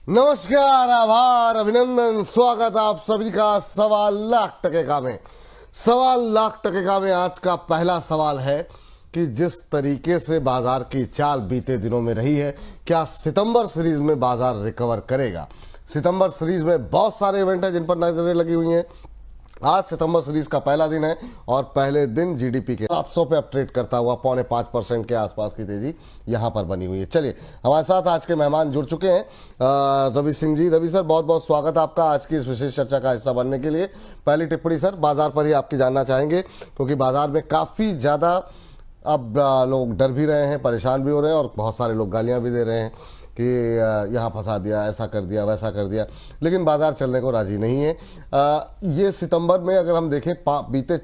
नमस्कार, आभार, अभिनंदन, स्वागत आप सभी का 1.25 लाख में। 1.25 लाख में आज का पहला सवाल है कि जिस तरीके से बाजार की चाल बीते दिनों में रही है, क्या सितंबर सीरीज में बाजार रिकवर करेगा। सितंबर सीरीज में बहुत सारे इवेंट हैं जिन पर नजरें लगी हुई हैं। आज सितंबर सीरीज का पहला दिन है और पहले दिन जीडीपी के 700 पे अप ट्रेड करता हुआ 0.5% के आसपास की तेजी यहां पर बनी हुई है। चलिए, हमारे साथ आज के मेहमान जुड़ चुके हैं। रवि सिंह जी। रवि सर, बहुत बहुत स्वागत आपका आज की इस विशेष चर्चा का हिस्सा बनने के लिए। पहली टिप्पणी सर, बाजार पर ही आपकी जानना चाहेंगे, क्योंकि बाजार में काफ़ी ज़्यादा अब लोग डर भी रहे हैं, परेशान भी हो रहे हैं और बहुत सारे लोग गालियाँ भी दे रहे हैं कि यहाँ फंसा दिया, ऐसा कर दिया, वैसा कर दिया, लेकिन बाजार चलने को राजी नहीं है। ये सितंबर में अगर हम देखें, बीते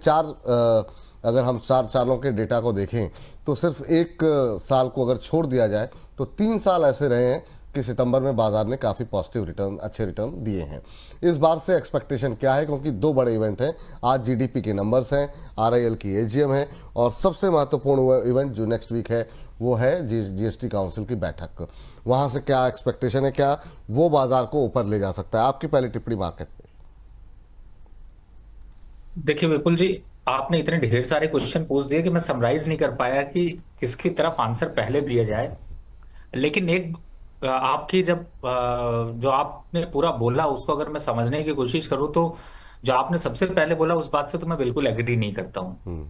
अगर हम 4 सालों के डेटा को देखें तो सिर्फ एक साल को अगर छोड़ दिया जाए तो 3 साल ऐसे रहे हैं कि सितंबर में बाजार ने काफ़ी पॉजिटिव रिटर्न, अच्छे रिटर्न दिए हैं। इस बार से एक्सपेक्टेशन क्या है, क्योंकि 2 बड़े इवेंट हैं। आज जीडीपी के नंबर्स हैं, आरआईएल की एजीएम है और सबसे महत्वपूर्ण इवेंट जो नेक्स्ट वीक है वो है जीएसटी काउंसिल की बैठक। वहां से क्या एक्सपेक्टेशन है, क्या वो बाजार को ऊपर ले जा सकता है? आपकी पहली टिप्पणी मार्केट पे। देखिए विपुल जी, आपने इतने ढेर सारे क्वेश्चन पूछ दिए कि मैं समराइज नहीं कर पाया कि किसकी तरफ आंसर पहले दिया जाए। लेकिन एक आपकी जब जो आपने पूरा बोला उसको अगर मैं समझने की कोशिश करूं तो जो आपने सबसे पहले बोला उस बात से तो मैं बिल्कुल एग्री नहीं करता हूं।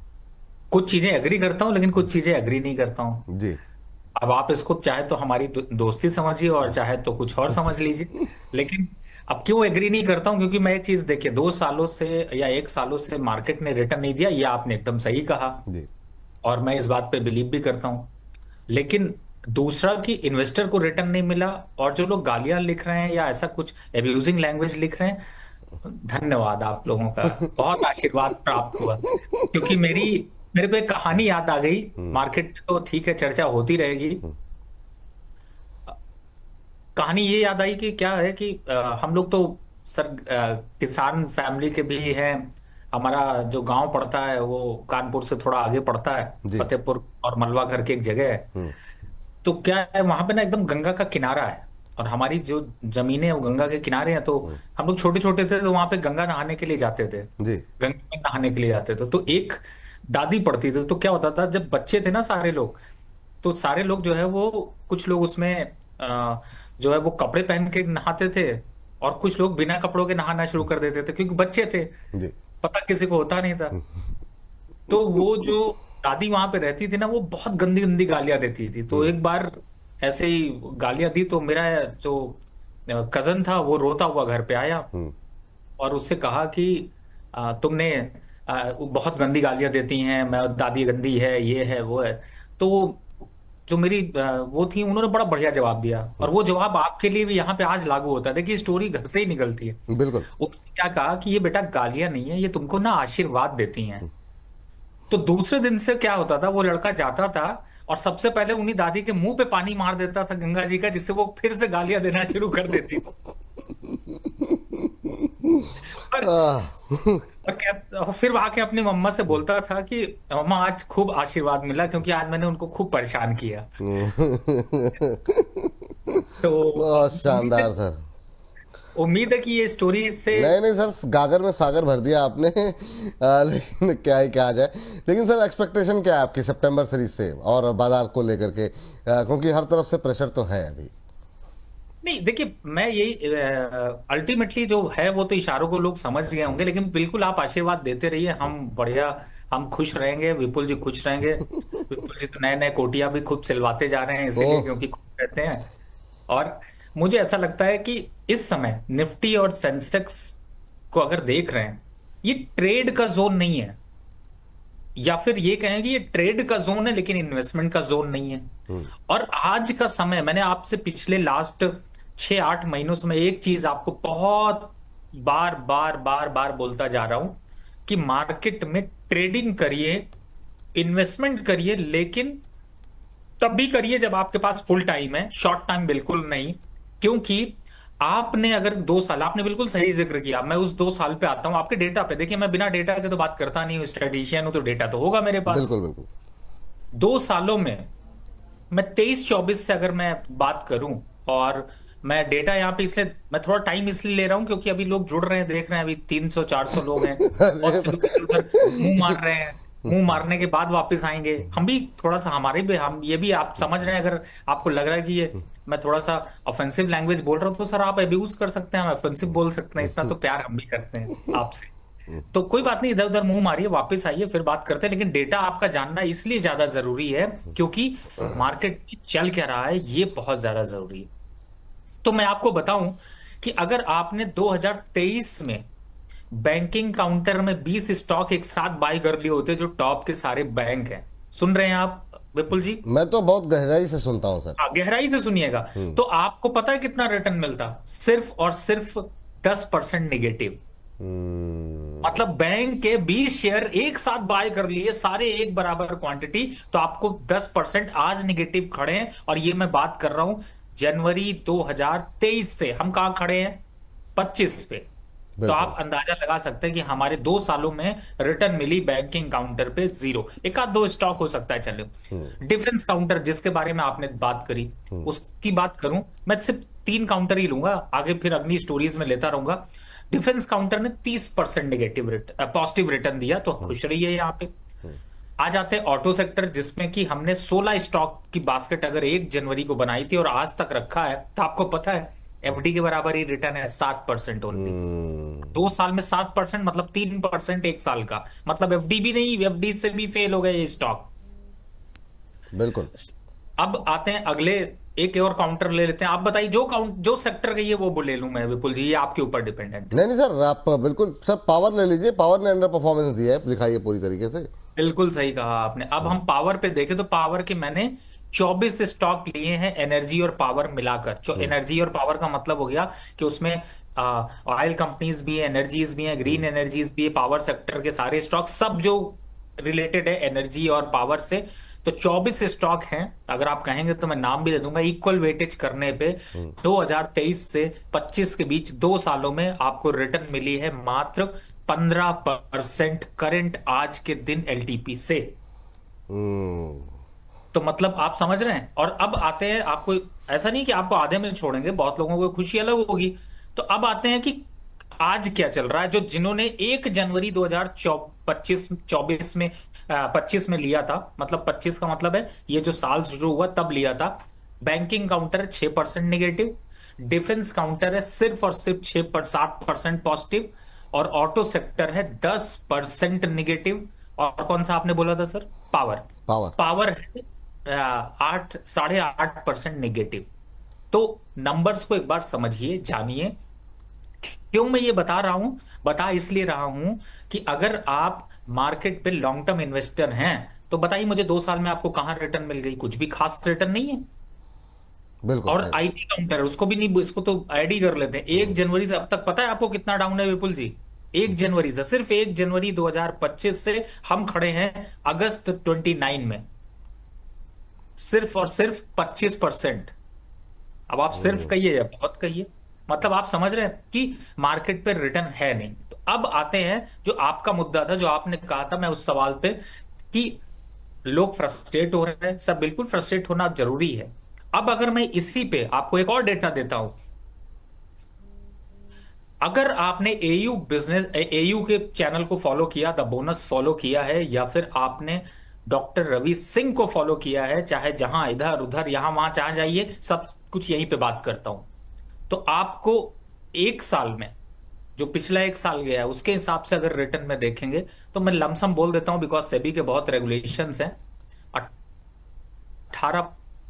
कुछ चीजें एग्री करता हूं लेकिन कुछ चीजें एग्री नहीं करता हूं। जी। अब आप इसको चाहे तो हमारी दोस्ती समझिए और चाहे तो कुछ और समझ लीजिए। लेकिन अब क्यों एग्री नहीं करता हूं, क्योंकि मैं एक चीज देखिए, 2 सालों से या 1 सालों से मार्केट ने रिटर्न नहीं दिया, ये आपने एकदम सही कहा जी। और मैं इस बात पे बिलीव भी करता हूं। लेकिन दूसरा कि इन्वेस्टर को रिटर्न नहीं मिला और जो लोग गालियां लिख रहे हैं या ऐसा कुछ एब्यूजिंग लैंग्वेज लिख रहे हैं, धन्यवाद आप लोगों का, बहुत आशीर्वाद प्राप्त हुआ। क्योंकि मेरे को एक कहानी याद आ गई। मार्केट में तो ठीक है, चर्चा होती रहेगी। कहानी ये याद आई कि क्या है कि हम लोग तो सर किसान फैमिली के भी हैं। हमारा जो गांव पड़ता है वो कानपुर से थोड़ा आगे पड़ता है, जी। फतेहपुर और मलवा करके एक जगह है। तो क्या है, वहां पे ना एकदम गंगा का किनारा है और हमारी जो जमीनें हैं वो गंगा के किनारे हैं। तो हम लोग छोटे छोटे थे तो वहां पे गंगा नहाने के लिए जाते थे, जी। गंगा में नहाने के लिए जाते थे। तो एक दादी पड़ती थी, तो क्या होता था, जब बच्चे थे ना सारे लोग, तो सारे लोग जो है वो, कुछ लोग उसमें जो है वो कपड़े पहन के नहाते थे और कुछ लोग बिना कपड़ों के नहाना शुरू कर देते थे, क्योंकि बच्चे थे, जी। पता किसी को होता नहीं था। तो वो जो दादी वहां पे रहती थी ना, वो बहुत गंदी गंदी गालियां देती थी। तो एक बार ऐसे ही गालियां दी तो मेरा जो कजन था वो रोता हुआ घर पे आया और उससे कहा कि तुमने वो बहुत गंदी गालियां देती हैं, मैं दादी गंदी है, ये है वो है। तो जो मेरी वो थी, उन्होंने बड़ा बढ़िया जवाब दिया और वो जवाब आपके लिए भी यहाँ पे आज लागू होता है। देखिए, स्टोरी घर से ही निकलती है। बिल्कुल। उन्होंने क्या कहा कि ये बेटा गालियां नहीं है, ये तुमको ना आशीर्वाद देती हैं। तो दूसरे दिन से क्या होता था, वो लड़का जाता था और सबसे पहले उन्हीं दादी के मुंह पे पानी मार देता था गंगा जी का, जिससे वो फिर से गालियां देना शुरू कर देती थी। और, आह, और फिर आके अपनी मम्मा से बोलता था कि मम्मा आज खूब आशीर्वाद मिला क्योंकि आज मैंने उनको खूब परेशान किया। तो बहुत उम्मीद है शानदार सर। उम्मीद है कि ये स्टोरी से। नहीं नहीं सर, गागर में सागर भर दिया आपने। लेकिन क्या ही कहा जाए। लेकिन सर, एक्सपेक्टेशन क्या है आपकी सितंबर सीरीज से और बाजार को लेकर के, क्योंकि हर तरफ से प्रेशर तो है अभी। नहीं, देखिए, मैं यही अल्टीमेटली जो है वो तो इशारों को लोग समझ गए होंगे, लेकिन बिल्कुल आप आशीर्वाद देते रहिए, हम बढ़िया, हम खुश रहेंगे, विपुल जी खुश रहेंगे। विपुल जी तो नए नए कोटियां भी खुद सिलवाते जा रहे हैं इसीलिए, ओह। क्योंकि खुश रहते हैं। और मुझे ऐसा लगता है कि इस समय निफ्टी और सेंसेक्स को अगर देख रहे हैं, ये ट्रेड का जोन नहीं है, या फिर ये कहें कि ये ट्रेड का जोन है लेकिन इन्वेस्टमेंट का जोन नहीं है। और आज का समय, मैंने आपसे पिछले लास्ट 6-8 महीनों से मैं एक चीज आपको बहुत बार बार बार बार बोलता जा रहा हूं कि मार्केट में ट्रेडिंग करिए, इन्वेस्टमेंट करिए, लेकिन तब भी करिए जब आपके पास फुल टाइम है, शॉर्ट टाइम बिल्कुल नहीं। क्योंकि आपने अगर 2 साल, आपने बिल्कुल सही जिक्र किया, मैं उस 2 साल पे आता हूं आपके डेटा पे। देखिए, मैं बिना डेटा के तो बात करता नहीं हूँ, स्ट्रेटेजिशियन हूं तो डेटा तो होगा मेरे पास। बिल्कुल बिल्कुल। 2 सालों में मैं 23-24 से अगर मैं बात करूं, और मैं डेटा यहाँ पे इसलिए मैं थोड़ा टाइम इसलिए ले रहा हूँ क्योंकि अभी लोग जुड़ रहे हैं, देख रहे हैं, अभी 300-400 लोग हैं। अरे बहुत से लोग इधर उधर मुंह मार रहे हैं, मुंह मारने के बाद वापस आएंगे। हम भी थोड़ा सा, हमारे भी, हम ये भी आप समझ रहे हैं, अगर आपको लग रहा है कि ये मैं थोड़ा सा ऑफेंसिव लैंग्वेज बोल रहा हूँ तो सर आप अब्यूज कर सकते हैं, हम ऑफेंसिव बोल सकते हैं, इतना तो प्यार हम भी करते हैं आपसे। तो कोई बात नहीं, इधर उधर मुंह मारिए, वापस आइए, फिर बात करते हैं। लेकिन डेटा आपका जानना इसलिए ज्यादा जरूरी है क्योंकि मार्केट में चल क्या रहा है ये बहुत ज्यादा जरूरी है। तो मैं आपको बताऊं कि अगर आपने 2023 में बैंकिंग काउंटर में 20 स्टॉक एक साथ बाय कर लिए होते जो टॉप के सारे बैंक हैं, सुन रहे हैं आप विपुल जी? मैं तो बहुत गहराई से सुनता हूँ सर। हाँ, गहराई से सुनिएगा। तो आपको पता है कितना रिटर्न मिलता? सिर्फ और सिर्फ 10% निगेटिव। मतलब बैंक के 20 शेयर एक साथ बाय कर लिए, सारे एक बराबर क्वांटिटी, तो आपको 10% आज निगेटिव खड़े हैं। और ये मैं बात कर रहा हूं जनवरी 2023 से। हम कहां खड़े हैं? 25 पे। तो बिल्कुल। आप अंदाजा लगा सकते हैं कि हमारे 2 सालों में रिटर्न मिली बैंकिंग काउंटर पे 0। एक आध दो स्टॉक हो सकता है, चलो। डिफेंस काउंटर जिसके बारे में आपने बात करी, उसकी बात करूं, मैं सिर्फ 3 काउंटर ही लूंगा, आगे फिर अगली स्टोरीज में लेता रहूंगा। डिफेंस काउंटर ने 30% नेगेटिव पॉजिटिव रिटर्न दिया, तो खुश रही है यहाँ पे। आ जाते हैं ऑटो सेक्टर, जिसमें कि हमने 16 स्टॉक की बास्केट अगर 1 जनवरी को बनाई थी और आज तक रखा है, तो आपको पता है एफडी के बराबर ही रिटर्न है, 7% ओनली। 2 साल में 7% मतलब 3% एक साल का, मतलब एफडी भी नहीं, एफडी से भी फेल हो गए ये स्टॉक। बिल्कुल। अब आते हैं अगले, एक और काउंटर ले लेते हैं। आप बताइए जो सेक्टर का ये वो ले लूं मैं विपुल जी, ये आपके ऊपर डिपेंडेंट है। नहीं नहीं सर, आप बिल्कुल सर पावर ले लीजिए। पावर ने अंडर परफॉर्मेंस दिया है, दिखाइए पूरी तरीके से। बिल्कुल सही कहा आपने। अब हम पावर पे देखें तो पावर के मैंने 24 स्टॉक लिए हैं, एनर्जी और पावर मिलाकर। जो एनर्जी और पावर का मतलब हो गया कि उसमें ऑयल कंपनीज भी है, एनर्जीज भी है, ग्रीन एनर्जीज भी है, पावर सेक्टर के सारे स्टॉक सब जो रिलेटेड है एनर्जी और पावर से। तो 24 स्टॉक हैं। अगर आप कहेंगे तो मैं नाम भी दे दूंगा, इक्वल वेटेज करने पे 2023 से 25 के बीच 2 सालों में आपको रिटर्न मिली है मात्र 15% करंट आज के दिन एलटीपी से। तो मतलब आप समझ रहे हैं। और अब आते हैं, आपको ऐसा नहीं कि आपको आधे में छोड़ेंगे, बहुत लोगों को खुशी अलग होगी। तो अब आते हैं कि आज क्या चल रहा है। जो जिन्होंने 1 जनवरी 2025 24 में 25 में लिया था, मतलब 25 का मतलब है ये जो साल शुरू हुआ तब लिया था। Banking counter 6% negative, defence counter है सिर्फ और सिर्फ 7% पॉजिटिव, और ऑटो सेक्टर है 10% निगेटिव। और कौन सा आपने बोला था सर? पावर। पावर। पावर है 8.5% निगेटिव। तो नंबर्स को एक बार समझिए, जानिए। क्यों मैं ये बता रहा हूं? बता इसलिए रहा हूं कि अगर आप मार्केट पे लॉन्ग टर्म इन्वेस्टर हैं तो बताइए मुझे 2 साल में आपको कहां रिटर्न मिल गई? कुछ भी खास रिटर्न नहीं है। बिल्कुल और सही। आईपी काउंटर है, उसको भी नहीं, इसको तो ऐड ही कर लेते हैं। 1 जनवरी से अब तक पता है आपको कितना डाउन है विपुल जी? 1 जनवरी से, सिर्फ 1 जनवरी 2025 से हम खड़े हैं अगस्त 29 में, सिर्फ और सिर्फ 25%। अब आप सिर्फ कहिए या बहुत कहिए, मतलब आप समझ रहे हैं कि मार्केट पे रिटर्न है नहीं। तो अब आते हैं जो आपका मुद्दा था, जो आपने कहा था मैं उस सवाल पे, कि लोग फ्रस्ट्रेट हो रहे हैं। सब बिल्कुल फ्रस्ट्रेट होना जरूरी है। अब अगर मैं इसी पे आपको एक और डेटा देता हूं, अगर आपने एयू बिजनेस, एयू के चैनल को फॉलो किया, द बोनस फॉलो किया है, या फिर आपने डॉक्टर रवि सिंह को फॉलो किया है, चाहे जहां इधर उधर यहां वहां चाहे जाइए, सब कुछ यहीं पे बात करता हूं, तो आपको 1 साल में, जो पिछला 1 साल गया है उसके हिसाब से अगर रिटर्न में देखेंगे, तो मैं लमसम बोल देता हूं बिकॉज सेबी के बहुत रेगुलेशंस हैं, 18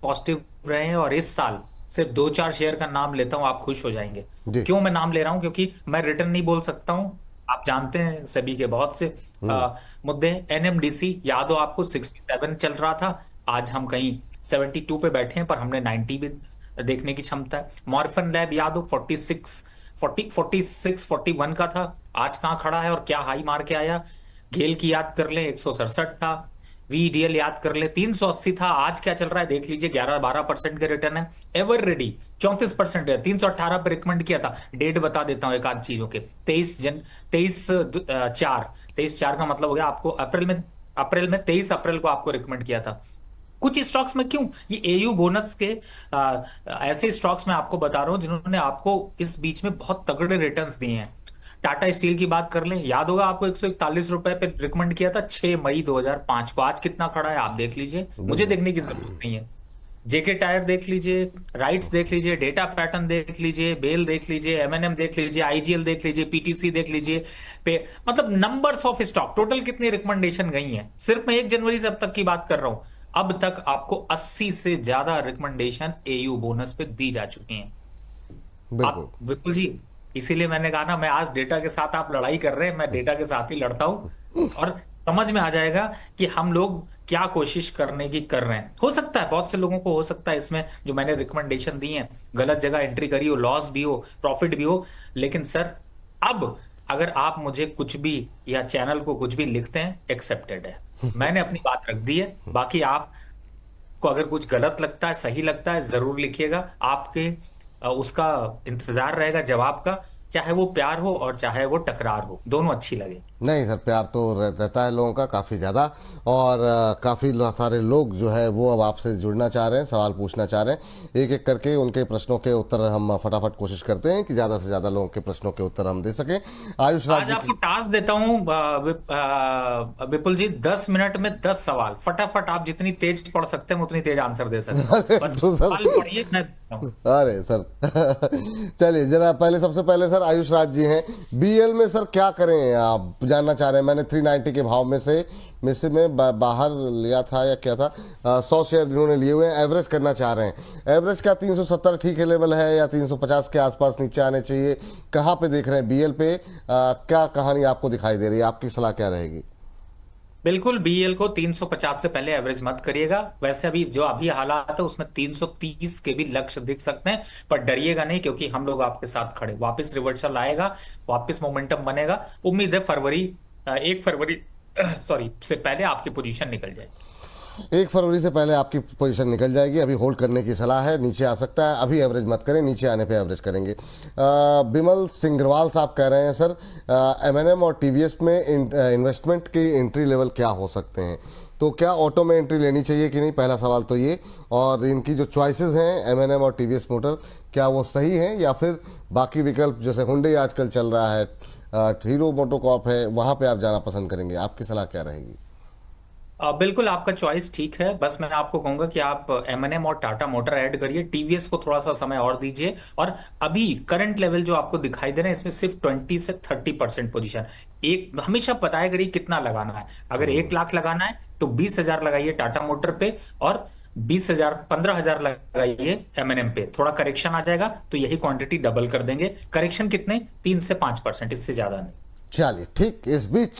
पॉजिटिव रहे हैं। और इस साल सिर्फ 2-4 शेयर का नाम लेता हूं, आप खुश हो जाएंगे। जी। क्यों मैं नाम ले रहा हूं? क्योंकि मैं रिटर्न नहीं बोल सकता हूं, आप जानते हैं सेबी के बहुत से मुद्दे। एनएमडीसी याद हो आपको, 67 चल रहा था, आज हम कहीं 72 पे बैठे हैं, पर हमने 90 भी देखने की क्षमता है। मॉर्फन लैब याद हो, 46 41 का था, आज कहां खड़ा है और क्या हाई मार के आया। गेल की याद कर ले, 167 था। वीडीएल याद कर ले, 380 था, आज क्या चल रहा है देख लीजिए, 11-12% के रिटर्न है। एवर रेडी 34% है, 318 पे रिकमेंड किया था। डेट बता देता हूं एक आध चीजों के, 23/4 का मतलब हो गया आपको अप्रैल में 23 अप्रैल को आपको रिकमेंड किया था। कुछ स्टॉक्स में क्यों, ये एयू बोनस के ऐसे स्टॉक्स में आपको बता रहा हूं जिन्होंने आपको इस बीच में बहुत तगड़े रिटर्न्स दिए हैं। टाटा स्टील की बात कर लें, याद होगा आपको 141 रुपए पे रिकमेंड किया था 6 मई 2005 को, आज कितना खड़ा है आप देख लीजिए, मुझे बिल्कुल। देखने की जरूरत नहीं है। जेके टायर देख लीजिए, राइट्स देख लीजिए, डेटा पैटर्न देख लीजिए, बेल देख लीजिए, एमएनएम देख लीजिए, आईजीएल देख लीजिए, पीटीसी देख लीजिए, पे मतलब नंबर्स ऑफ स्टॉक, टोटल कितनी रिकमेंडेशन गई हैं, सिर्फ मैं 1 जनवरी से अब तक की बात कर रहा हूं। अब तक आपको 80 से ज्यादा रिकमेंडेशन एयू बोनस पे दी जा चुकी हैं। बिल्कुल। आप विपुल जी, इसीलिए मैंने कहा ना, मैं आज डेटा के साथ, आप लड़ाई कर रहे हैं, मैं डेटा के साथ ही लड़ता हूं, और समझ में आ जाएगा कि हम लोग क्या कोशिश करने की कर रहे हैं। हो सकता है बहुत से लोगों को, हो सकता है इसमें जो मैंने रिकमेंडेशन दी है गलत जगह एंट्री करी हो, लॉस भी हो, प्रॉफिट भी हो, लेकिन सर अब अगर आप मुझे कुछ भी या चैनल को कुछ भी लिखते हैं, एक्सेप्टेड है, मैंने अपनी बात रख दी है। बाकी आप को अगर कुछ गलत लगता है, सही लगता है, जरूर लिखिएगा, आपके उसका इंतजार रहेगा जवाब का, चाहे वो प्यार हो और चाहे वो टकरार हो, दोनों अच्छी लगे। नहीं सर, प्यार तो रहता है लोगों का काफ़ी ज़्यादा, और काफ़ी सारे लोग जो है वो अब आपसे जुड़ना चाह रहे हैं, सवाल पूछना चाह रहे हैं। एक एक करके उनके प्रश्नों के उत्तर हम फटाफट कोशिश करते हैं कि ज़्यादा से ज़्यादा लोगों के प्रश्नों के उत्तर हम दे सकें। आयुष राज आज जी आपको की। टास्क देता हूं विपुल जी, 10 मिनट में 10 सवाल, फटाफट आप जितनी तेज पढ़ सकते हैं उतनी तेज आंसर दे सकते हैं, अरे बस तो सर, सवाल पढ़िए, मैं देता हूं। अरे सर चलिए जरा पहले, सबसे पहले सर आयुष राज जी हैं, बीएल में सर क्या करें, आप जानना चाह रहे हैं। मैंने 390 के भाव में से मैं बाहर लिया था या क्या था, 100 शेयर इन्होंने लिए हुए हैं, एवरेज करना चाह रहे हैं। एवरेज क्या 370 ठीक है लेवल है, या 350 के आसपास नीचे आने चाहिए, कहाँ पे देख रहे हैं बीएल पे, क्या कहानी आपको दिखाई दे रही है, आपकी सलाह क्या रहेगी? बिल्कुल, बीएल को 350 से पहले एवरेज मत करिएगा। वैसे अभी जो अभी हालात है उसमें 330 के भी लक्ष्य दिख सकते हैं, पर डरिएगा नहीं, क्योंकि हम लोग आपके साथ खड़े, वापस रिवर्सल आएगा, वापस मोमेंटम बनेगा। उम्मीद है फरवरी 1 फरवरी सॉरी से पहले आपकी पोजीशन निकल जाए। 1 फरवरी से पहले आपकी पोजीशन निकल जाएगी, अभी होल्ड करने की सलाह है, नीचे आ सकता है, अभी एवरेज मत करें, नीचे आने पे एवरेज करेंगे। बिमल सिंग्रवाल साहब कह रहे हैं सर, एमएनएम और टीवीएस में इन्वेस्टमेंट की एंट्री लेवल क्या हो सकते हैं, तो क्या ऑटो में एंट्री लेनी चाहिए कि नहीं, पहला सवाल तो ये, और इनकी जो चॉइसेस हैं एमएनएम और टीवीएस मोटर, क्या वो सही हैं, या फिर बाकी विकल्प जैसे हुंडई आजकल चल रहा है, हीरो मोटोकॉर्प है, वहाँ पे आप जाना पसंद करेंगे, आपकी सलाह क्या रहेगी? बिल्कुल आपका चॉइस ठीक है, बस मैं आपको कहूंगा कि आप एमएनएम और टाटा मोटर ऐड करिए, टीवीएस को थोड़ा सा समय और दीजिए। और अभी करंट लेवल जो आपको दिखाई दे रहे हैं, इसमें सिर्फ 20 से 30% पोजीशन, एक हमेशा बताया करिए कितना लगाना है। अगर 1 लाख लगाना है तो 20,000 लगाइए टाटा मोटर पे, और 20,000 15,000 लगाइए एमएनएम पे। थोड़ा करेक्शन आ जाएगा तो यही क्वांटिटी डबल कर देंगे। करेक्शन कितने, 3 से 5%, इससे ज्यादा नहीं। चलिए ठीक। इस बीच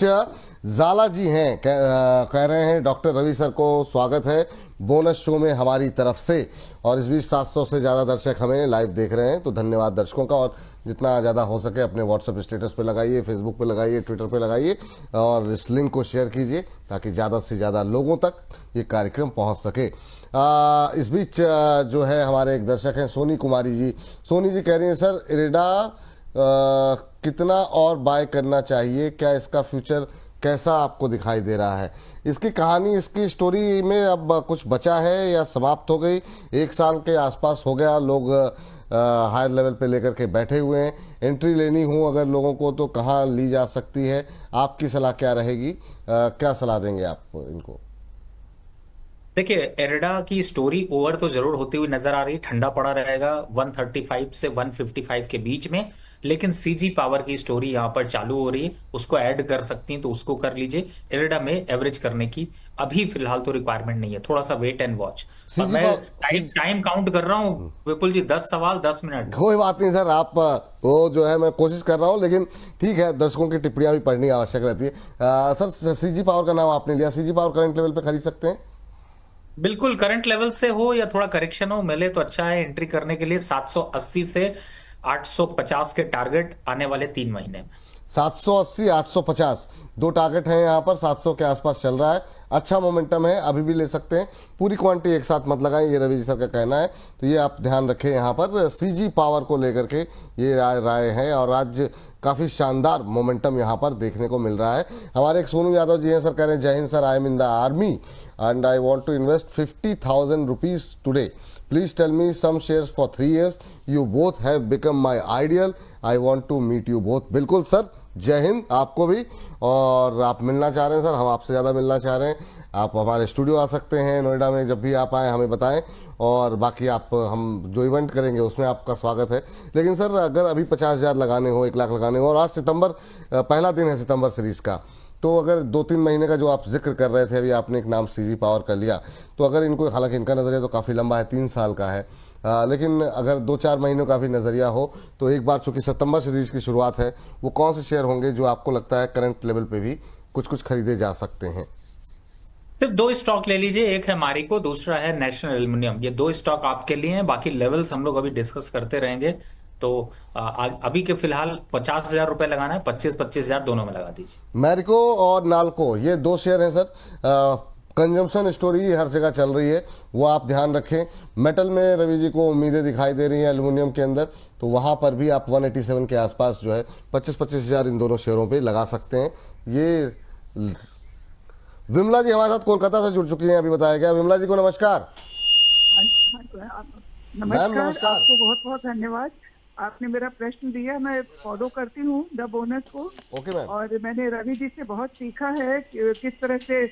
जाला जी हैं, कह रहे हैं डॉक्टर रवि सर को स्वागत है बोनस शो में हमारी तरफ से, और इस बीच 700 से ज़्यादा दर्शक हमें लाइव देख रहे हैं, तो धन्यवाद दर्शकों का। और जितना ज़्यादा हो सके अपने व्हाट्सएप स्टेटस पे लगाइए, फेसबुक पे लगाइए, ट्विटर पे लगाइए, और इस लिंक को शेयर कीजिए ताकि ज़्यादा से ज़्यादा लोगों तक ये कार्यक्रम पहुंच सके। इस बीच जो है हमारे एक दर्शक हैं सोनी कुमारी जी। सोनी जी कह रही हैं सर, इरेडा कितना और बाय करना चाहिए, क्या इसका फ्यूचर कैसा आपको दिखाई दे रहा है? इसकी कहानी, इसकी स्टोरी में अब कुछ बचा है या समाप्त हो गई? 1 साल के आसपास हो गया, लोग हायर लेवल पे लेकर के बैठे हुए हैं। एंट्री लेनी हो अगर लोगों को तो कहाँ ली जा सकती है? आपकी सलाह क्या रहेगी, क्या सलाह देंगे आप इनको? देखिए, एरेडा की स्टोरी ओवर तो जरूर होती हुई नजर आ रही, ठंडा पड़ा रहेगा 135 से 155 के बीच में, लेकिन सीजी पावर की स्टोरी यहाँ पर चालू हो रही है। उसको ऐड कर सकती हैं तो उसको कर लीजिए। एरेडा में एवरेज करने की अभी फिलहाल तो रिक्वायरमेंट नहीं है, थोड़ा सा वेट एंड वॉच। और सीजी मैं पावर, टाइम काउंट कर रहा हूँ विपुल जी, 10 सवाल 10 मिनट। कोई बात नहीं सर, आप वो जो है मैं कोशिश कर रहा हूँ, लेकिन ठीक है, दर्शकों की टिप्पणियाँ भी पढ़नी आवश्यक रहती है। सर सीजी पावर का नाम आपने लिया, सीजी पावर करंट लेवल पे खरीद सकते हैं? बिल्कुल, करंट लेवल से हो या थोड़ा करेक्शन हो, मिले तो अच्छा है एंट्री करने के लिए। 780 से 850 के टारगेट आने वाले 3 महीने में। 780 850 दो टारगेट हैं यहाँ पर, 700 के आसपास चल रहा है, अच्छा मोमेंटम है, अभी भी ले सकते हैं। पूरी क्वांटिटी एक साथ मत लगाएं, ये रवि जी सर का कहना है, तो ये आप ध्यान रखें। यहाँ पर सीजी पावर को लेकर के ये राय है, और आज काफ़ी शानदार मोमेंटम यहाँ पर देखने को मिल रहा है। हमारे एक सोनू यादव जी हैं सर, कह रहे हैं जय Hind sir, I am in the army. and I want to invest 50,000 rupees today. Please tell me some shares for 3 years. You both have become my ideal. I want to meet you both. बिल्कुल sir, जय हिंद आपको भी। और आप मिलना चाह रहे हैं सर, हम आपसे ज़्यादा मिलना चाह रहे हैं। आप हमारे स्टूडियो आ सकते हैं नोएडा में, जब भी आप आए हमें बताएं। और बाकी आप हम जो इवेंट करेंगे उसमें आपका स्वागत है। लेकिन सर अगर अभी 50,000 लगाने हो, 1 लाख लगाने हो, और आज सितंबर पहला दिन है सितंबर सीरीज़ का, तो अगर 2-3 महीने का जो आप जिक्र कर रहे थे, अभी आपने एक नाम सीजी पावर कर लिया, तो अगर इनको, हालांकि इनका नज़रिया तो काफ़ी लंबा है, 3 साल का है, लेकिन अगर 2-4 महीनों का भी नज़रिया हो तो एक बार चूंकि सितंबर सीरीज की शुरुआत है, वो कौन से शेयर होंगे जो आपको लगता है करंट लेवल पे भी कुछ कुछ खरीदे जा सकते हैं? सिर्फ 2 स्टॉक ले लीजिए, एक है मारिको, दूसरा है नेशनल एल्युमिनियम। ये 2 स्टॉक आपके लिए हैं, बाकी लेवल्स हम लोग अभी डिस्कस करते रहेंगे। तो अभी के फिलहाल 50,000 रुपए लगाना है, 25,000 दोनों में लगा दीजिए। मैरिको और नाल्को, ये 2 शेयर हैं सर। कंजम्पशन स्टोरी हर जगह चल रही है, वो आप ध्यान रखें। मेटल में रवि जी को उम्मीदें दिखाई दे रही हैं एल्युमिनियम के अंदर, तो वहाँ पर भी आप 187 के आसपास जो है 25,000 इन दोनों शेयरों पे लगा सकते हैं। ये विमला जी हमारे साथ कोलकाता से जुड़ चुकी हैं, अभी बताया गया। विमला जी को नमस्कार। हाँ, मैम नमस्कार। नमस्कार। आपको बहुत बहुत धन्यवाद। आपने मेरा प्रश्न दिया, मैं फॉलो करती हूँ द बोनस को। Okay ma'am. और मैंने रवि जी से बहुत सीखा है कि किस तरह से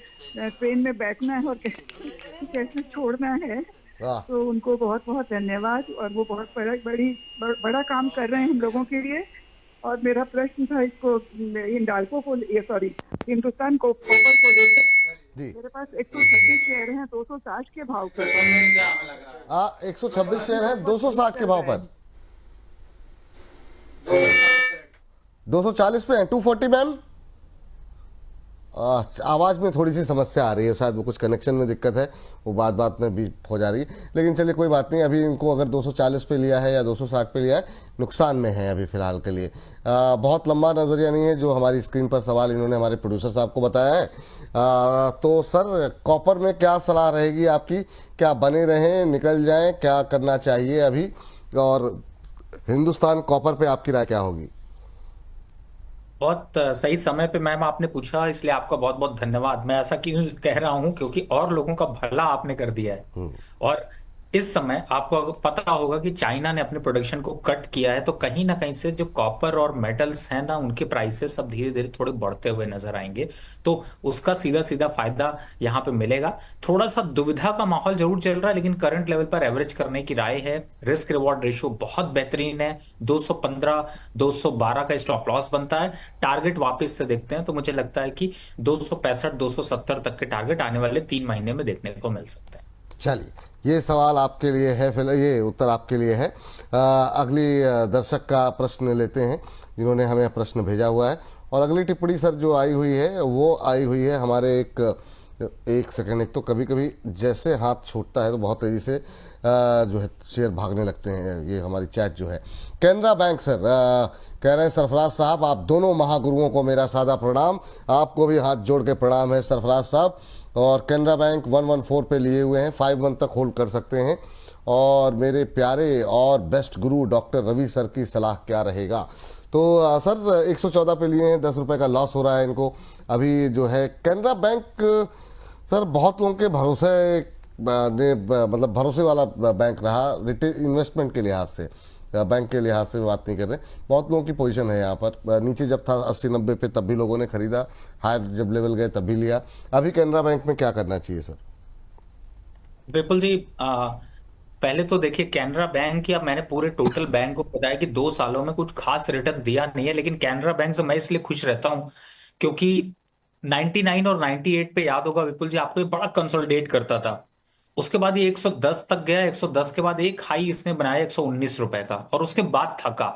ट्रेन में बैठना है और कैसे छोड़ना है। वाह। तो उनको बहुत बहुत धन्यवाद। और वो बहुत बड़ा काम कर रहे हैं हम लोगों के लिए। और मेरा प्रश्न था इसको, हिंडाल्को को, ये सॉरी, हिंदुस्तान को, कॉपर को लेकर। जी। मेरे पास 126 शेयर हैं 260 के भाव पर। 126 शेयर हैं 260 के भाव पर, 240 पे हैं, 240 मैम। आवाज़ में थोड़ी सी समस्या आ रही है, शायद वो कुछ कनेक्शन में दिक्कत है, वो बात बात में भी हो जा रही है। लेकिन चलिए कोई बात नहीं, अभी इनको अगर 240 पे लिया है या 260 पे लिया है, नुकसान में है अभी फ़िलहाल के लिए। बहुत लंबा नज़रिया नहीं है जो हमारी स्क्रीन पर सवाल इन्होंने हमारे प्रोड्यूसर साहब को बताया है। तो सर कॉपर में क्या सलाह रहेगी आपकी? क्या बने रहें, निकल जाएं, क्या करना चाहिए अभी? और हिंदुस्तान कॉपर पे आपकी राय क्या होगी? बहुत सही समय पे मैम आपने पूछा, इसलिए आपका बहुत बहुत धन्यवाद। मैं ऐसा क्यों कह रहा हूं, क्योंकि और लोगों का भला आपने कर दिया है। और इस समय आपको अगर पता होगा कि चाइना ने अपने प्रोडक्शन को कट किया है, तो कहीं ना कहीं से जो कॉपर और मेटल्स हैं ना, उनके प्राइसेस अब धीरे धीरे थोड़े बढ़ते हुए नजर आएंगे। तो उसका सीधा सीधा फायदा यहाँ पे मिलेगा। थोड़ा सा दुविधा का माहौल जरूर चल रहा है, लेकिन करंट लेवल पर एवरेज करने की राय है। रिस्क रिवॉर्ड रेशियो बहुत बेहतरीन है, 215 212 का स्टॉप लॉस बनता है। टारगेट वापस से देखते हैं तो मुझे लगता है कि 265 270 तक के टारगेट आने वाले 3 महीने में देखने को मिल सकते हैं। चलिए, ये सवाल आपके लिए है, फिलहाल ये उत्तर आपके लिए है। अगली दर्शक का प्रश्न लेते हैं जिन्होंने हमें प्रश्न भेजा हुआ है। और अगली टिप्पणी सर जो आई हुई है वो आई हुई है हमारे एक सेकंड, एक तो कभी कभी जैसे हाथ छूटता है तो बहुत तेज़ी से जो है शेयर भागने लगते हैं। ये हमारी चैट जो है, कैनरा बैंक सर कह रहे हैं, सरफराज साहब आप दोनों महागुरुओं को मेरा सादा प्रणाम। आपको भी हाथ जोड़ के प्रणाम है सरफराज साहब। और कैनरा बैंक 114 पे लिए हुए हैं, 5 तक होल्ड कर सकते हैं। और मेरे प्यारे और बेस्ट गुरु डॉक्टर रवि सर की सलाह क्या रहेगा? तो सर 114 पे लिए हैं, 10 रुपये का लॉस हो रहा है इनको अभी जो है। कैनरा बैंक सर बहुत लोगों के भरोसे मतलब भरोसे वाला बैंक रहा, रिटेल इन्वेस्टमेंट के लिहाज से, बैंक के लिहाज से बात नहीं कर रहे। बहुत लोगों की पोजीशन है यहाँ पर, नीचे जब था 80-90 पे तब भी लोगों ने खरीदा, हायर जब लेवल गए तब भी लिया। अभी कैनरा बैंक में क्या करना चाहिए सर? विपुल जी, पहले तो देखिए, कैनरा बैंक या मैंने पूरे टोटल बैंक को बताया कि 2 सालों में कुछ खास रिटर्न दिया नहीं है। लेकिन कैनरा बैंक से मैं इसलिए खुश रहता हूं क्योंकि 99 और 98 पे याद होगा विपुल जी आपको, ये बड़ा कंसोलिडेट करता था। उसके बाद ये 110 तक गया, 110 के बाद एक हाई इसने बनाया 119 रुपए का, और उसके बाद थका।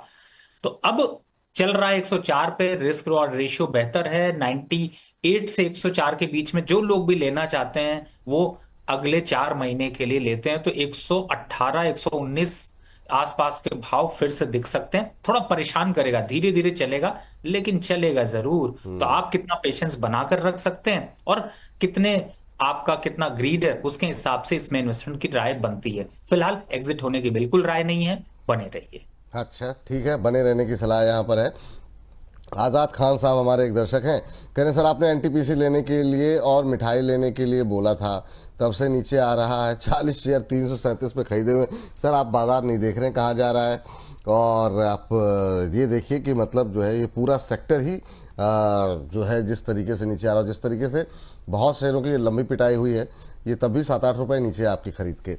तो अब चल रहा है 104 पे। रिस्क रिवॉर्ड रेशियो बेहतर है, 98 से 104 के बीच में जो लोग भी लेना चाहते हैं वो अगले 4 महीने के लिए लेते हैं। तो 118 119 आसपास के भाव फिर से दिख सकते हैं। थोड़ा परेशान करेगा, धीरे धीरे चलेगा लेकिन चलेगा जरूर। तो आप कितना पेशेंस बनाकर रख सकते हैं और कितने, आपका कितना ग्रीड है, उसके हिसाब से इसमें इन्वेस्टमेंट की राय बनती है। फिलहाल एग्जिट होने की बिल्कुल राय नहीं है, बने रहिए। अच्छा ठीक है, बने रहने की सलाह यहाँ पर है। आज़ाद खान साहब हमारे एक दर्शक हैं, कह रहे हैं सर आपने एनटीपीसी लेने के लिए और मिठाई लेने के लिए बोला था, तब से नीचे आ रहा है, 40 शेयर 337 पे खरीदे हुए। सर आप बाज़ार नहीं देख रहे हैं कहाँ जा रहा है, और आप ये देखिए कि मतलब जो है ये पूरा सेक्टर ही जो है जिस तरीके से नीचे आ रहा है, जिस तरीके से बहुत शेयरों की लंबी पिटाई हुई है, ये तब भी 7-8 रुपये नीचे है आपकी खरीद के।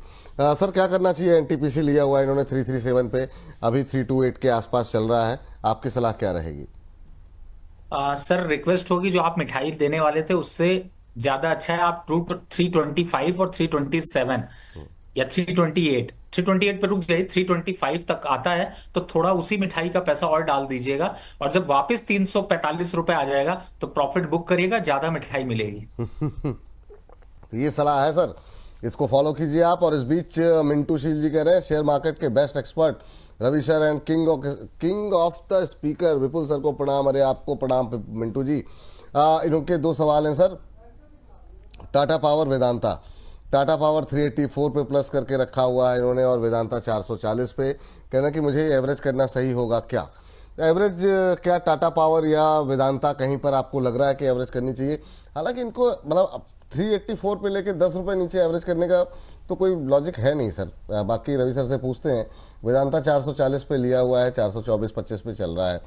सर क्या करना चाहिए? एनटीपीसी लिया हुआ है इन्होंने 337 पे, अभी 328 के आसपास चल रहा है, आपकी सलाह क्या रहेगी? सर रिक्वेस्ट होगी, जो आप मिठाई देने वाले थे उससे ज्यादा अच्छा है आप 325 और 327 या 328 पे रुक जाइए। 325 तक आता है तो थोड़ा उसी मिठाई का पैसा और डाल दीजिएगा, और जब वापस 345 रुपए आ जाएगा तो प्रॉफिट बुक करिएगा, ज्यादा मिठाई मिलेगी। तो ये सलाह है सर, इसको फॉलो कीजिए आप। और इस बीच मिंटू शील जी कह रहे हैं शेयर मार्केट के best expert Ravi sir and king of the speaker Vipul sir को प्रणाम। अरे आपको प्रणाम मिंटू जी। इनके दो सवाल हैं sir. Tata power Vedanta, Tata power 384 पे प्लस करके रखा हुआ है इन्होंने, और वेदांता 440 पे। कहना कि मुझे एवरेज करना सही होगा क्या? एवरेज क्या टाटा पावर या वेदांता कहीं पर आपको लग रहा है कि एवरेज करनी चाहिए? हालांकि इनको मतलब 384 पे लेके 10 रुपये नीचे एवरेज करने का तो कोई लॉजिक है नहीं सर। बाकी रवि सर से पूछते हैं। वेदांता 440 पे लिया हुआ है, 424-25 पे चल रहा है।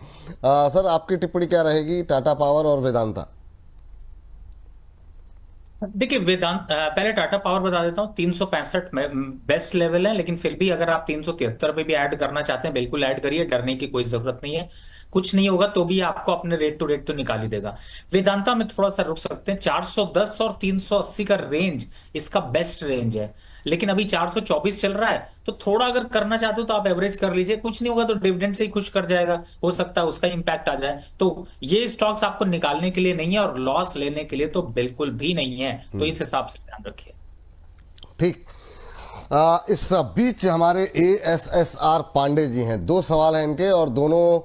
सर आपकी टिप्पणी क्या रहेगी टाटा पावर और वेदांता? देखिए वेदांत, पहले टाटा पावर बता देता हूँ। 365 में बेस्ट लेवल है, लेकिन फिर भी अगर आप 373 पे भी ऐड करना चाहते हैं बिल्कुल ऐड करिए, डरने की कोई जरूरत नहीं है। कुछ नहीं होगा तो भी आपको अपने रेट टू रेट तो निकाल ही देगा। वेदांता में थोड़ा सा रुक सकते हैं। 410 और 380 का रेंज इसका बेस्ट रेंज है, लेकिन अभी 424 चल रहा है, तो थोड़ा अगर करना चाहते हो तो आप एवरेज कर लीजिए। कुछ नहीं होगा तो डिविडेंड से ही खुश कर जाएगा, हो सकता है उसका इंपैक्ट आ जाए। तो ये स्टॉक्स आपको निकालने के लिए नहीं है, और लॉस लेने के लिए तो बिल्कुल भी नहीं है। तो इस हिसाब से ध्यान रखिए। ठीक। इस बीच हमारे ASSR पांडे जी हैं, दो सवाल हैं इनके और दोनों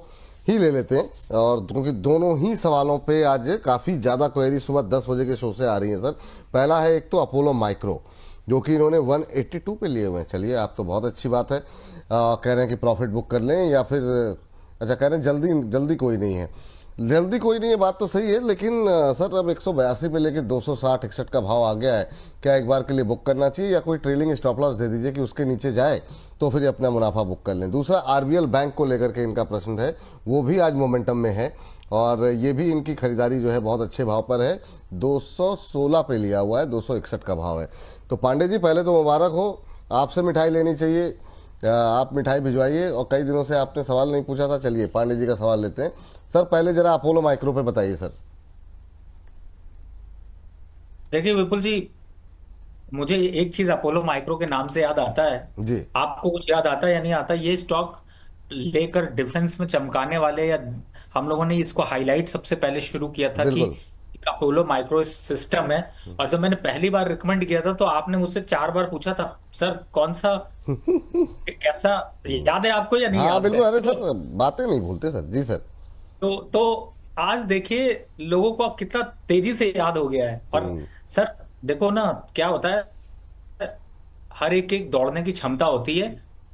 ही ले लेते हैं, और क्योंकि दोनों ही सवालों पे आज काफ़ी ज़्यादा क्वेरी सुबह 10 बजे के शो से आ रही है सर। पहला है एक तो अपोलो माइक्रो, जो कि इन्होंने 182 पे लिए हुए हैं। चलिए आप तो बहुत अच्छी बात है। कह रहे हैं कि प्रॉफिट बुक कर लें या फिर अच्छा कह रहे हैं जल्दी कोई नहीं है। जल्दी कोई नहीं है, बात तो सही है, लेकिन सर अब 182 पे लेके 260-61 का भाव आ गया है, क्या एक बार के लिए बुक करना चाहिए या कोई ट्रेलिंग स्टॉप लॉस दे दीजिए कि उसके नीचे जाए तो फिर अपना मुनाफा बुक कर लें? दूसरा RBL बैंक को लेकर के इनका प्रश्न है, वो भी आज मोमेंटम में है और ये भी इनकी खरीदारी जो है बहुत अच्छे भाव पर है। 216 पे लिया हुआ है, 261 का भाव है। तो पांडे जी पहले तो मुबारक हो, आपसे मिठाई लेनी चाहिए, आप मिठाई भिजवाइए। और कई दिनों से आपने सवाल नहीं पूछा था, चलिए पांडे जी का सवाल लेते हैं। सर पहले जरा अपोलो माइक्रो पे बताइए सर। देखिए विपुल जी, मुझे एक चीज अपोलो माइक्रो के नाम से याद आता है। जी आपको कुछ याद आता है या नहीं आता? ये स्टॉक लेकर डिफेंस में चमकाने वाले, या हम लोगों ने इसको हाईलाइट सबसे पहले शुरू किया था कि बिल्कुल। अपोलो माइक्रो सिस्टम है। और जब मैंने पहली बार रिकमेंड किया था तो आपने मुझसे 4 बार पूछा था सर कौन सा, कैसा, याद है आपको या नहीं हाँ याद है? बिल्कुल। अरे सर बातें नहीं भूलते सर। जी सर। तो आज देखिए लोगों को अब कितना तेजी से याद हो गया है। और सर देखो ना क्या होता है, हर एक दौड़ने की क्षमता होती है।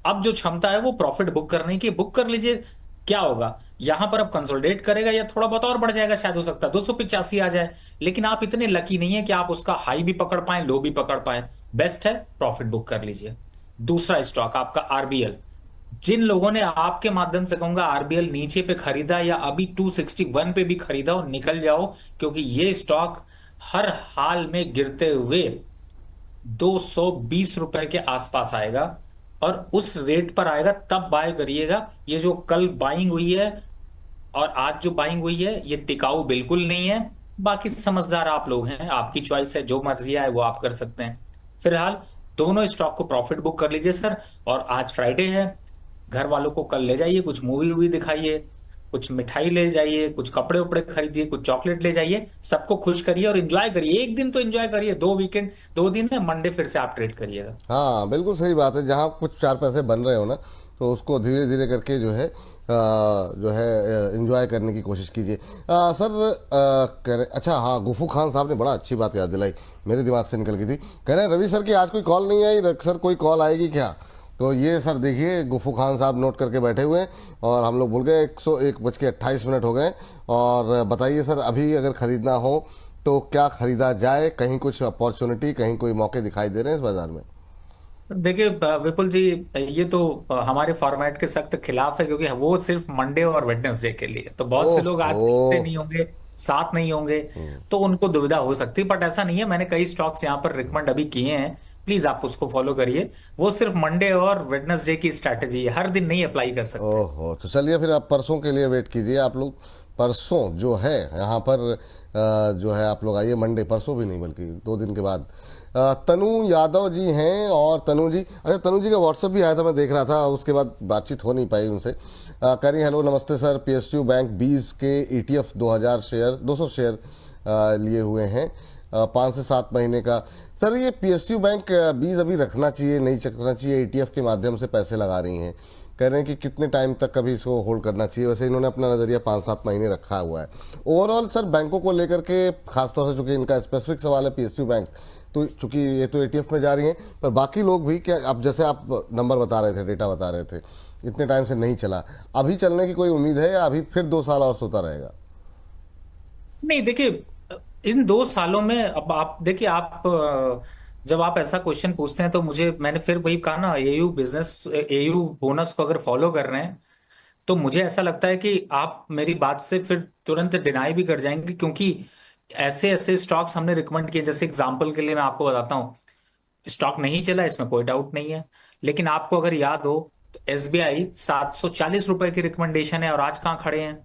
अब जो क्षमता है वो प्रॉफिट बुक करने की, बुक कर लीजिए। क्या होगा यहां पर, अब कंसोलिडेट करेगा या थोड़ा बहुत और बढ़ जाएगा, शायद हो सकता है 285 आ जाए। लेकिन आप इतने लकी नहीं है कि आप उसका हाई भी पकड़ पाए, लो भी पकड़ पाए। बेस्ट है प्रॉफिट बुक कर लीजिए। दूसरा स्टॉक आपका RBL। जिन लोगों ने आपके माध्यम से कहूंगा RBL नीचे पे खरीदा या अभी 261 पे भी खरीदा हो, निकल जाओ, क्योंकि ये स्टॉक हर हाल में गिरते हुए 220 रुपए के आसपास आएगा, और उस रेट पर आएगा तब बाय करिएगा। ये जो कल बाइंग हुई है और आज जो बाइंग हुई है ये टिकाऊ बिल्कुल नहीं है। बाकी समझदार आप लोग हैं, आपकी चॉइस है, जो मर्जी आए वो आप कर सकते हैं। फिलहाल दोनों स्टॉक को प्रॉफिट बुक कर लीजिए सर। और आज फ्राइडे है, घर वालों को कल ले जाइए, कुछ मूवी वूवी दिखाइए, कुछ मिठाई ले जाइए, कुछ कपड़े उपड़े खरीदिए, कुछ चॉकलेट ले जाइए, सबको खुश करिए और एंजॉय करिए। एक दिन तो एंजॉय करिए, 2 दिन है, मंडे फिर से आप ट्रेड करिएगा। हाँ बिल्कुल सही बात है। जहाँ कुछ 4 पैसे बन रहे हो ना, तो उसको धीरे धीरे करके जो है एंजॉय करने की कोशिश कीजिए। सर कह रहे, अच्छा हाँ, गुफू खान साहब ने बड़ा अच्छी बात याद दिलाई, मेरे दिमाग से निकल गई थी। कह रहे हैं रवि सर की आज कोई कॉल नहीं आई, सर कोई कॉल आएगी क्या? तो ये सर देखिए गुफू खान साहब नोट करके बैठे हुए हैं और हम लोग भूल गए 101:28 हो गए। और बताइए सर, अभी अगर खरीदना हो तो क्या खरीदा जाए? कहीं कुछ अपॉर्चुनिटी, कहीं कोई मौके दिखाई दे रहे हैं इस बाजार में? देखिए विपुल जी, ये तो हमारे फॉर्मेट के सख्त खिलाफ है, क्योंकि वो सिर्फ मंडे और वेडनेसडे के लिए, तो बहुत से लोग आज ओहो। देखते नहीं होंगे, साथ नहीं होंगे, तो उनको दुविधा हो सकती है। बट ऐसा नहीं है, मैंने कई स्टॉक्स यहाँ पर रिकमेंड अभी किए हैं, प्लीज आप उसको फॉलो करिए। वो सिर्फ मंडे और वेडनेसडे की स्ट्रैटेजी है, हर दिन नहीं अप्लाई कर सकते। ओहो, तो चलिए फिर आप परसों के लिए वेट कीजिए। आप लोग परसों जो है यहाँ पर जो है आप लोग आइए, मंडे, परसों भी नहीं बल्कि 2 दिन के बाद। तनु यादव जी हैं। और तनु जी, अच्छा तनु जी का व्हाट्सएप भी आया था, मैं देख रहा था, उसके बाद बातचीत हो नहीं पाई उनसे। कह रही हेलो नमस्ते सर, पीएसयू बैंक 20 के ETF 200 शेयर लिए हुए हैं 5 से 7 महीने का। सर ये पीएसयू बैंक 20 अभी रखना चाहिए, नहीं रखना चाहिए? ETF के माध्यम से पैसे लगा रही हैं, कह रहे हैं कि कितने टाइम तक कभी इसको होल्ड करना चाहिए? वैसे इन्होंने अपना नज़रिया 5-7 महीने रखा हुआ है। ओवरऑल सर बैंकों को लेकर के, खासतौर से चूंकि इनका स्पेसिफिक सवाल है पीएसयू बैंक, तो चूंकि ये तो ETF में जा रही हैं, पर बाकी लोग भी क्या, अब जैसे आप नंबर बता रहे थे, डेटा बता रहे थे, इतने टाइम से नहीं चला, अभी चलने की कोई उम्मीद है या अभी फिर 2 साल और सोता रहेगा? नहीं देखिए, इन 2 सालों में अब आप देखिए, आप जब आप ऐसा क्वेश्चन पूछते हैं तो मुझे, मैंने फिर वही कहा ना, एयू बोनस को अगर फॉलो कर रहे हैं तो मुझे ऐसा लगता है कि आप मेरी बात से फिर तुरंत डिनाई भी कर जाएंगे, क्योंकि ऐसे ऐसे स्टॉक्स हमने रिकमेंड किए। जैसे एग्जांपल के लिए मैं आपको बताता हूँ, स्टॉक नहीं चला, इसमें कोई डाउट नहीं है, लेकिन आपको अगर याद हो तो SBI 740 रुपए की रिकमेंडेशन है और आज कहाँ खड़े हैं?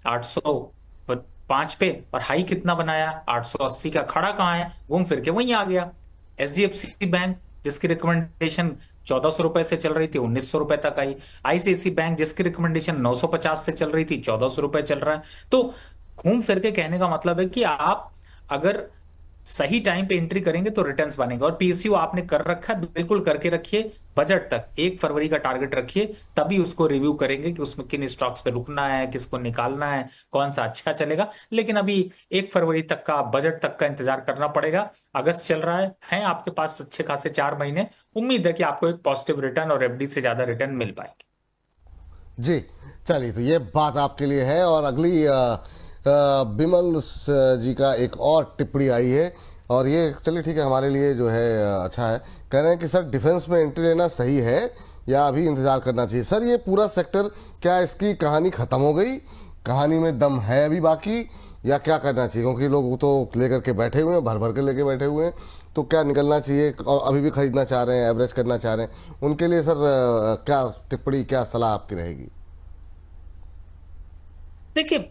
805 पे। और हाई कितना बनाया? 880 का। खड़ा कहाँ है? घूम फिर के वहीं आ गया। HDFC बैंक जिसकी रिकमेंडेशन 1400 रुपए से चल रही थी, 1900 रुपए तक आई। ICICI बैंक जिसकी रिकमेंडेशन 950 से चल रही थी, 1400 रुपए चल रहा है। तो घूम फिर के कहने का मतलब है कि आप अगर सही टाइम पे एंट्री करेंगे तो रिटर्न्स बनेंगे। और PSU आपने कर रखा है, बिल्कुल करके रखिए। बजट तक 1 फरवरी का टारगेट रखिए, तभी उसको रिव्यू करेंगे कि उसमें किन स्टॉक्स पे रुकना है, किसको निकालना है, कौन सा अच्छा चलेगा। लेकिन अभी 1 फरवरी तक का, बजट तक का इंतजार करना पड़ेगा। अगस्त चल रहा है आपके पास अच्छे खासे 4 महीने। उम्मीद है कि आपको एक पॉजिटिव रिटर्न और FD से ज्यादा रिटर्न मिल पाएंगे। जी चलिए, तो ये बात आपके लिए है। और अगली बिमल जी का एक और टिप्पणी आई है, और ये चलिए ठीक है, हमारे लिए जो है अच्छा है। कह रहे हैं कि सर डिफेंस में एंट्री लेना सही है या अभी इंतजार करना चाहिए? सर ये पूरा सेक्टर, क्या इसकी कहानी ख़त्म हो गई, कहानी में दम है अभी बाकी, या क्या करना चाहिए? क्योंकि लोग तो लेकर के बैठे हुए हैं, भर भर के लेके बैठे हुए हैं, तो क्या निकलना चाहिए? और अभी भी खरीदना चाह रहे हैं, एवरेज करना चाह रहे हैं, उनके लिए सर क्या टिप्पणी, क्या सलाह आपकी रहेगी? देखिए,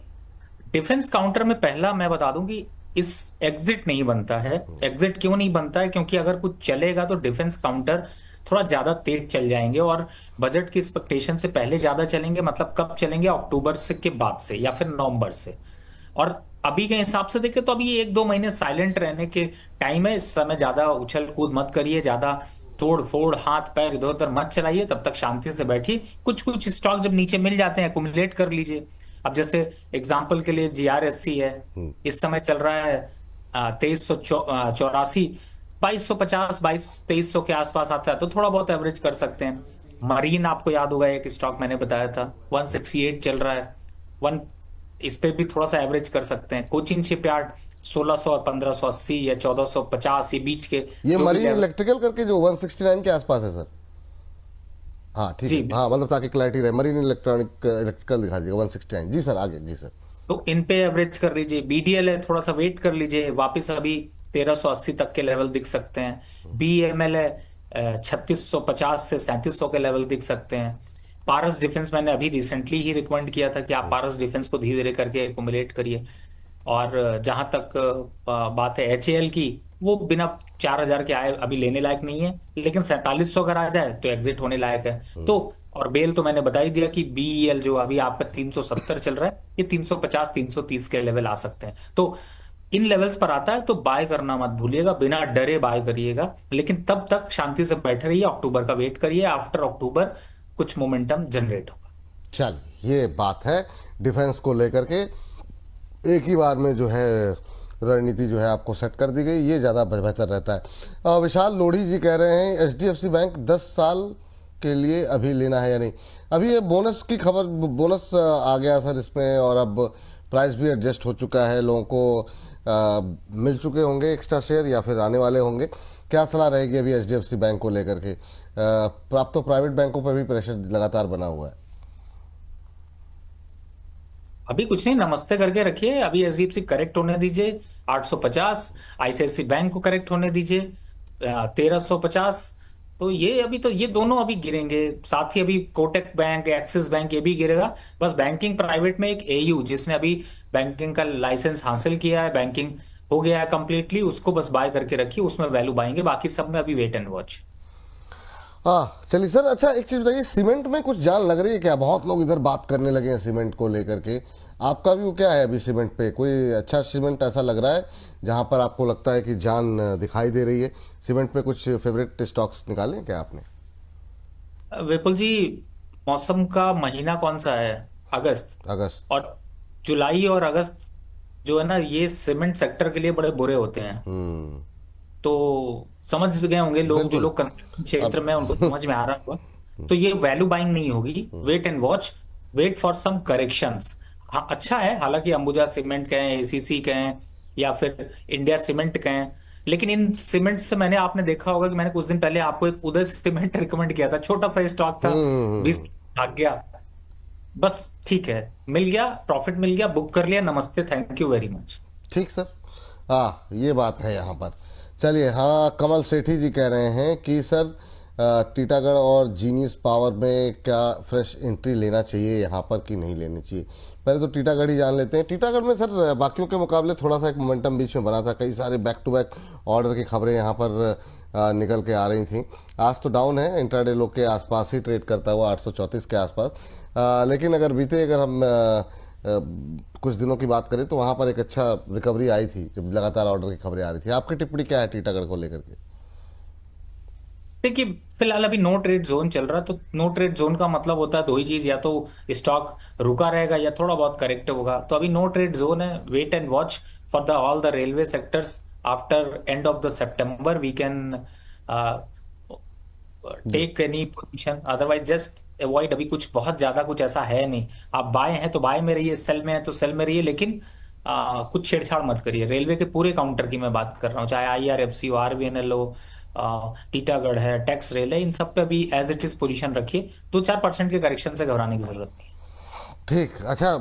डिफेंस काउंटर में पहला मैं बता दूं कि इस एग्जिट नहीं बनता है। एग्जिट क्यों नहीं बनता है? क्योंकि अगर कुछ चलेगा तो डिफेंस काउंटर थोड़ा ज्यादा तेज चल जाएंगे, और बजट की एक्सपेक्टेशन से पहले ज्यादा चलेंगे। मतलब कब चलेंगे? अक्टूबर से के बाद से, या फिर नवंबर से। और अभी के हिसाब से देखें तो अभी 1-2 महीने साइलेंट रहने के टाइम है। इस समय ज्यादा उछल कूद मत करिए, ज्यादा तोड़ फोड़, हाथ पैर इधर उधर मत चलाइए, तब तक शांति से बैठिए। कुछ कुछ स्टॉक जब नीचे मिल जाते हैं, एक्युमुलेट कर लीजिए। अब जैसे एग्जाम्पल के लिए GRSC है, इस समय चल रहा है 2384, 2250, 2300 के आसपास आता है, तो थोड़ा बहुत एवरेज कर सकते हैं। मरीन आपको याद होगा, एक स्टॉक मैंने बताया था, 168 चल रहा है, वन इस पे भी थोड़ा सा एवरेज कर सकते हैं। कोचिन शिपयार्ड 1600 और 1580 या 1450, ये बीच के ये जो भी मरीन level- इलेक्ट्रिकल करके जो 169 के आसपास है सर? हाँ ठीक जी, है, हाँ मतलब ताकि क्लैरिटी रहे, मरीन इलेक्ट्रिकल दिखा दीजिएगा 169। जी सर, आगे। जी सर। तो इन पे एवरेज कर लीजिए। BDL है, थोड़ा सा वेट कर लीजिए, वापस अभी 1380 तक के लेवल दिख सकते हैं। BEML है 3650 से 3700 के लेवल दिख सकते हैं। पारस डिफेंस मैंने अभी रिसेंटली ही रिकमेंड किया था कि आप पारस डिफेंस को धीरे धीरे करके एक्युमुलेट करिए। और जहां तक बात है HAL की, वो बिना 4000 के आए अभी लेने लायक नहीं है, लेकिन 4700 अगर आ जाए तो एग्जिट होने लायक है। तो और बेल तो मैंने बता ही दिया कि BEL जो अभी आपका 370 चल रहा है, ये 350 330 के लेवल आ सकते हैं। तो इन लेवल्स पर आता है तो बाय करना मत भूलिएगा, बिना डरे बाय करिएगा। लेकिन तब तक शांति से बैठे रहिए, अक्टूबर का वेट करिए। आफ्टर अक्टूबर कुछ मोमेंटम जनरेट होगा। चल, ये बात है डिफेंस को लेकर के, एक ही बार में जो है रणनीति जो है आपको सेट कर दी गई, ये ज़्यादा बेहतर रहता है। विशाल लोढ़ी जी कह रहे हैं HDFC बैंक 10 साल के लिए अभी लेना है या नहीं? अभी ये बोनस की खबर, बोनस आ गया सर इसमें, और अब प्राइस भी एडजस्ट हो चुका है, लोगों को मिल चुके होंगे एक्स्ट्रा शेयर या फिर आने वाले होंगे। क्या सलाह रहेगी अभी एचडीएफसी बैंक को लेकर के? अब तो प्राइवेट बैंकों पर भी प्रेशर लगातार बना हुआ है। अभी कुछ नहीं, नमस्ते करके रखिए। अभी एचडीएफसी करेक्ट होने दीजिए 850, आईसीआईसी बैंक को करेक्ट होने दीजिए 1350। तो ये अभी तो ये दोनों अभी गिरेंगे, साथ ही अभी कोटक बैंक, एक्सिस बैंक, ये भी गिरेगा। बस बैंकिंग प्राइवेट में एक एयू जिसने अभी बैंकिंग का लाइसेंस हासिल किया है, बैंकिंग हो गया है कंप्लीटली, उसको बस बाय करके रखिए, उसमें वैल्यू बाएंगे। बाकी सब में अभी वेट एंड वॉच। हाँ चलिए सर। अच्छा एक चीज बताइए, सीमेंट में कुछ जान लग रही है क्या? बहुत लोग इधर बात करने लगे हैं सीमेंट को लेकर के। आपका व्यू क्या है अभी सीमेंट पे? कोई अच्छा सीमेंट ऐसा लग रहा है जहां पर आपको लगता है कि जान दिखाई दे रही है? सीमेंट पे कुछ फेवरेट स्टॉक्स निकाले क्या आपने? विपुल जी, मौसम का महीना कौन सा है? अगस्त। अगस्त। और जुलाई और अगस्त जो है ना, ये सीमेंट सेक्टर के लिए बड़े बुरे होते हैं। हम्म। तो समझ गए होंगे लोग, जो बिल्कुल। लोग कंस्ट्रक्शन क्षेत्र अब में हैं, उनको समझ में आ रहा होगा। तो ये वैल्यू बाइंग नहीं होगी, wait and watch, wait for some corrections. हाँ अच्छा है, हालांकि अंबुजा सीमेंट कहें, एसीसी कहें, या फिर इंडिया सीमेंट कहें, लेकिन इन सीमेंट से मैंने, आपने देखा होगा कि मैंने कुछ दिन पहले आपको एक उदय सीमेंट रिकमेंड किया था, छोटा सा स्टॉक था, 20 हम्म। भाग गया। बस ठीक है, मिल गया, प्रॉफिट मिल गया, बुक कर लिया, नमस्ते, थैंक यू वेरी मच। ठीक सर। हाँ ये बात है यहाँ पर। चलिए, हाँ कमल सेठी जी कह रहे हैं कि सर टीटागढ़ और जीनियस पावर में क्या फ्रेश एंट्री लेना चाहिए यहाँ पर कि नहीं लेनी चाहिए? पहले तो टीटागढ़ ही जान लेते हैं। टीटागढ़ में सर बाकियों के मुकाबले थोड़ा सा एक मोमेंटम बीच में बना था, कई सारे बैक टू बैक ऑर्डर की खबरें यहाँ पर निकल के आ रही थी। आज तो डाउन है, इंट्राडे लो के आसपास ही ट्रेड करता हुआ 834 के आसपास। लेकिन अगर हम कुछ दिनों की बात करें तो वहाँ पर एक अच्छा रिकवरी आई थी जब लगातार ऑर्डर की खबरें आ रही थी। आपकी टिप्पणी क्या है टीटागढ़ को लेकर के? देखिए, फिलहाल अभी नो ट्रेड जोन चल रहा है, तो नो ट्रेड जोन का मतलब होता है दो ही चीज, या तो स्टॉक रुका रहेगा या थोड़ा बहुत करेक्ट होगा। तो अभी नो ट्रेड जोन है, wait and watch for the all the railway sectors. After end of the सितंबर we can take any position, otherwise just avoid. अभी कुछ बहुत ज्यादा कुछ ऐसा है नहीं, आप बाय हैं तो बाय में रहिए, सेल में है तो सेल में रहिए, लेकिन कुछ छेड़छाड़ मत करिए। रेलवे के पूरे काउंटर की मैं बात कर रहा हूँ, चाहे आईआरएफसी हो, आरबीएनएल हो, टीटागढ़ है, टैक्स रेल है, इन सब पे अभी एज इट इज पोजीशन रखिए। 2-4% के करेक्शन से घबराने की जरूरत नहीं है। ठीक। अच्छा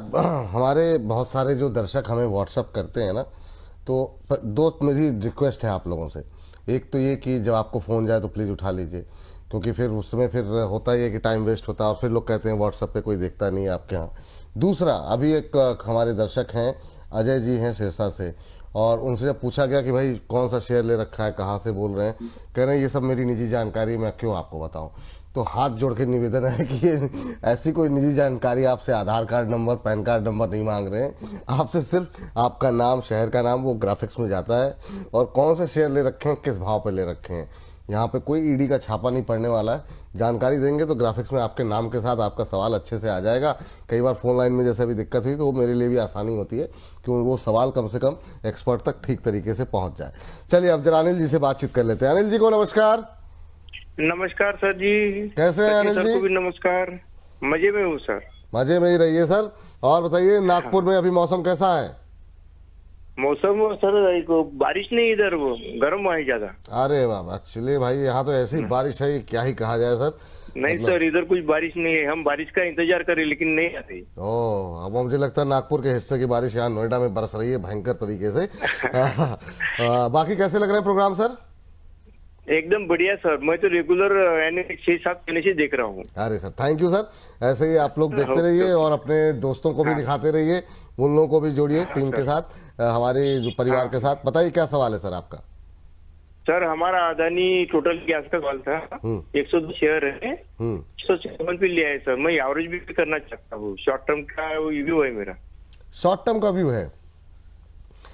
हमारे बहुत सारे जो दर्शक हमें व्हाट्सअप करते हैं ना, तो दो मेरी रिक्वेस्ट है आप लोगों से। एक तो ये कि जब आपको फ़ोन जाए तो प्लीज़ उठा लीजिए, क्योंकि फिर उसमें फिर होता ही है कि टाइम वेस्ट होता है और फिर लोग कहते हैं व्हाट्सएप पे कोई देखता नहीं है आपके यहाँ। दूसरा, अभी एक हमारे दर्शक हैं, अजय जी हैं सिरसा से, और उनसे जब पूछा गया कि भाई कौन सा शेयर ले रखा है, कहाँ से बोल रहे हैं, कह रहे हैं ये सब मेरी निजी जानकारी, मैं क्यों आपको बताऊं। तो हाथ जोड़ के निवेदन है कि ये ऐसी कोई निजी जानकारी, आपसे Aadhaar card number, PAN card number नहीं मांग रहे हैं, आपसे सिर्फ आपका नाम, शहर का नाम, वो ग्राफिक्स में जाता है, और कौन से शेयर ले रखे हैं, किस भाव पर ले रखे हैं। यहाँ पे कोई ईडी का छापा नहीं पड़ने वाला है। जानकारी देंगे तो ग्राफिक्स में आपके नाम के साथ आपका सवाल अच्छे से आ जाएगा। कई बार फ़ोन लाइन में जैसे अभी दिक्कत हुई, तो वो मेरे लिए भी आसानी होती है कि वो सवाल कम से कम एक्सपर्ट तक ठीक तरीके से पहुंच जाए। चलिए अब जरा अनिल जी से बातचीत कर लेते हैं। अनिल जी को नमस्कार। नमस्कार सर जी। कैसे हैं अनिल सर जी? को भी नमस्कार। मजे में हूँ सर। मजे में ही रहिए सर। और बताइए, नागपुर में अभी मौसम कैसा है? मौसम सर एक बारिश नहीं, इधर वो गर्म है ज्यादा। अरे बाबा, चलिए भाई, यहाँ तो ऐसी बारिश है, क्या ही कहा जाए सर। नहीं सर, इधर कुछ बारिश नहीं है। हम बारिश का इंतजार करें लेकिन नहीं आती। ओह, अब मुझे लगता है नागपुर के हिस्से की बारिश यहाँ नोएडा में बरस रही है भयंकर तरीके से। बाकी कैसे लग रहे हैं प्रोग्राम सर? एकदम बढ़िया सर, मैं तो रेगुलर यानी 6-7 महीने से देख रहा हूँ। अरे सर, थैंक यू सर। ऐसे ही आप लोग देखते रहिए और अपने दोस्तों को भी दिखाते रहिए, उन लोगों को भी जोड़िए टीम के साथ, हमारे जो परिवार के साथ। बताइए क्या सवाल है सर आपका? सर हमारा अदानी टोटल गैस का सवाल था। 102 शेयर है, 157 पे लिया है सर। मैं एवरेज भी करना चाहता हूँ, शॉर्ट टर्म का व्यू है मेरा। शॉर्ट टर्म का व्यू है?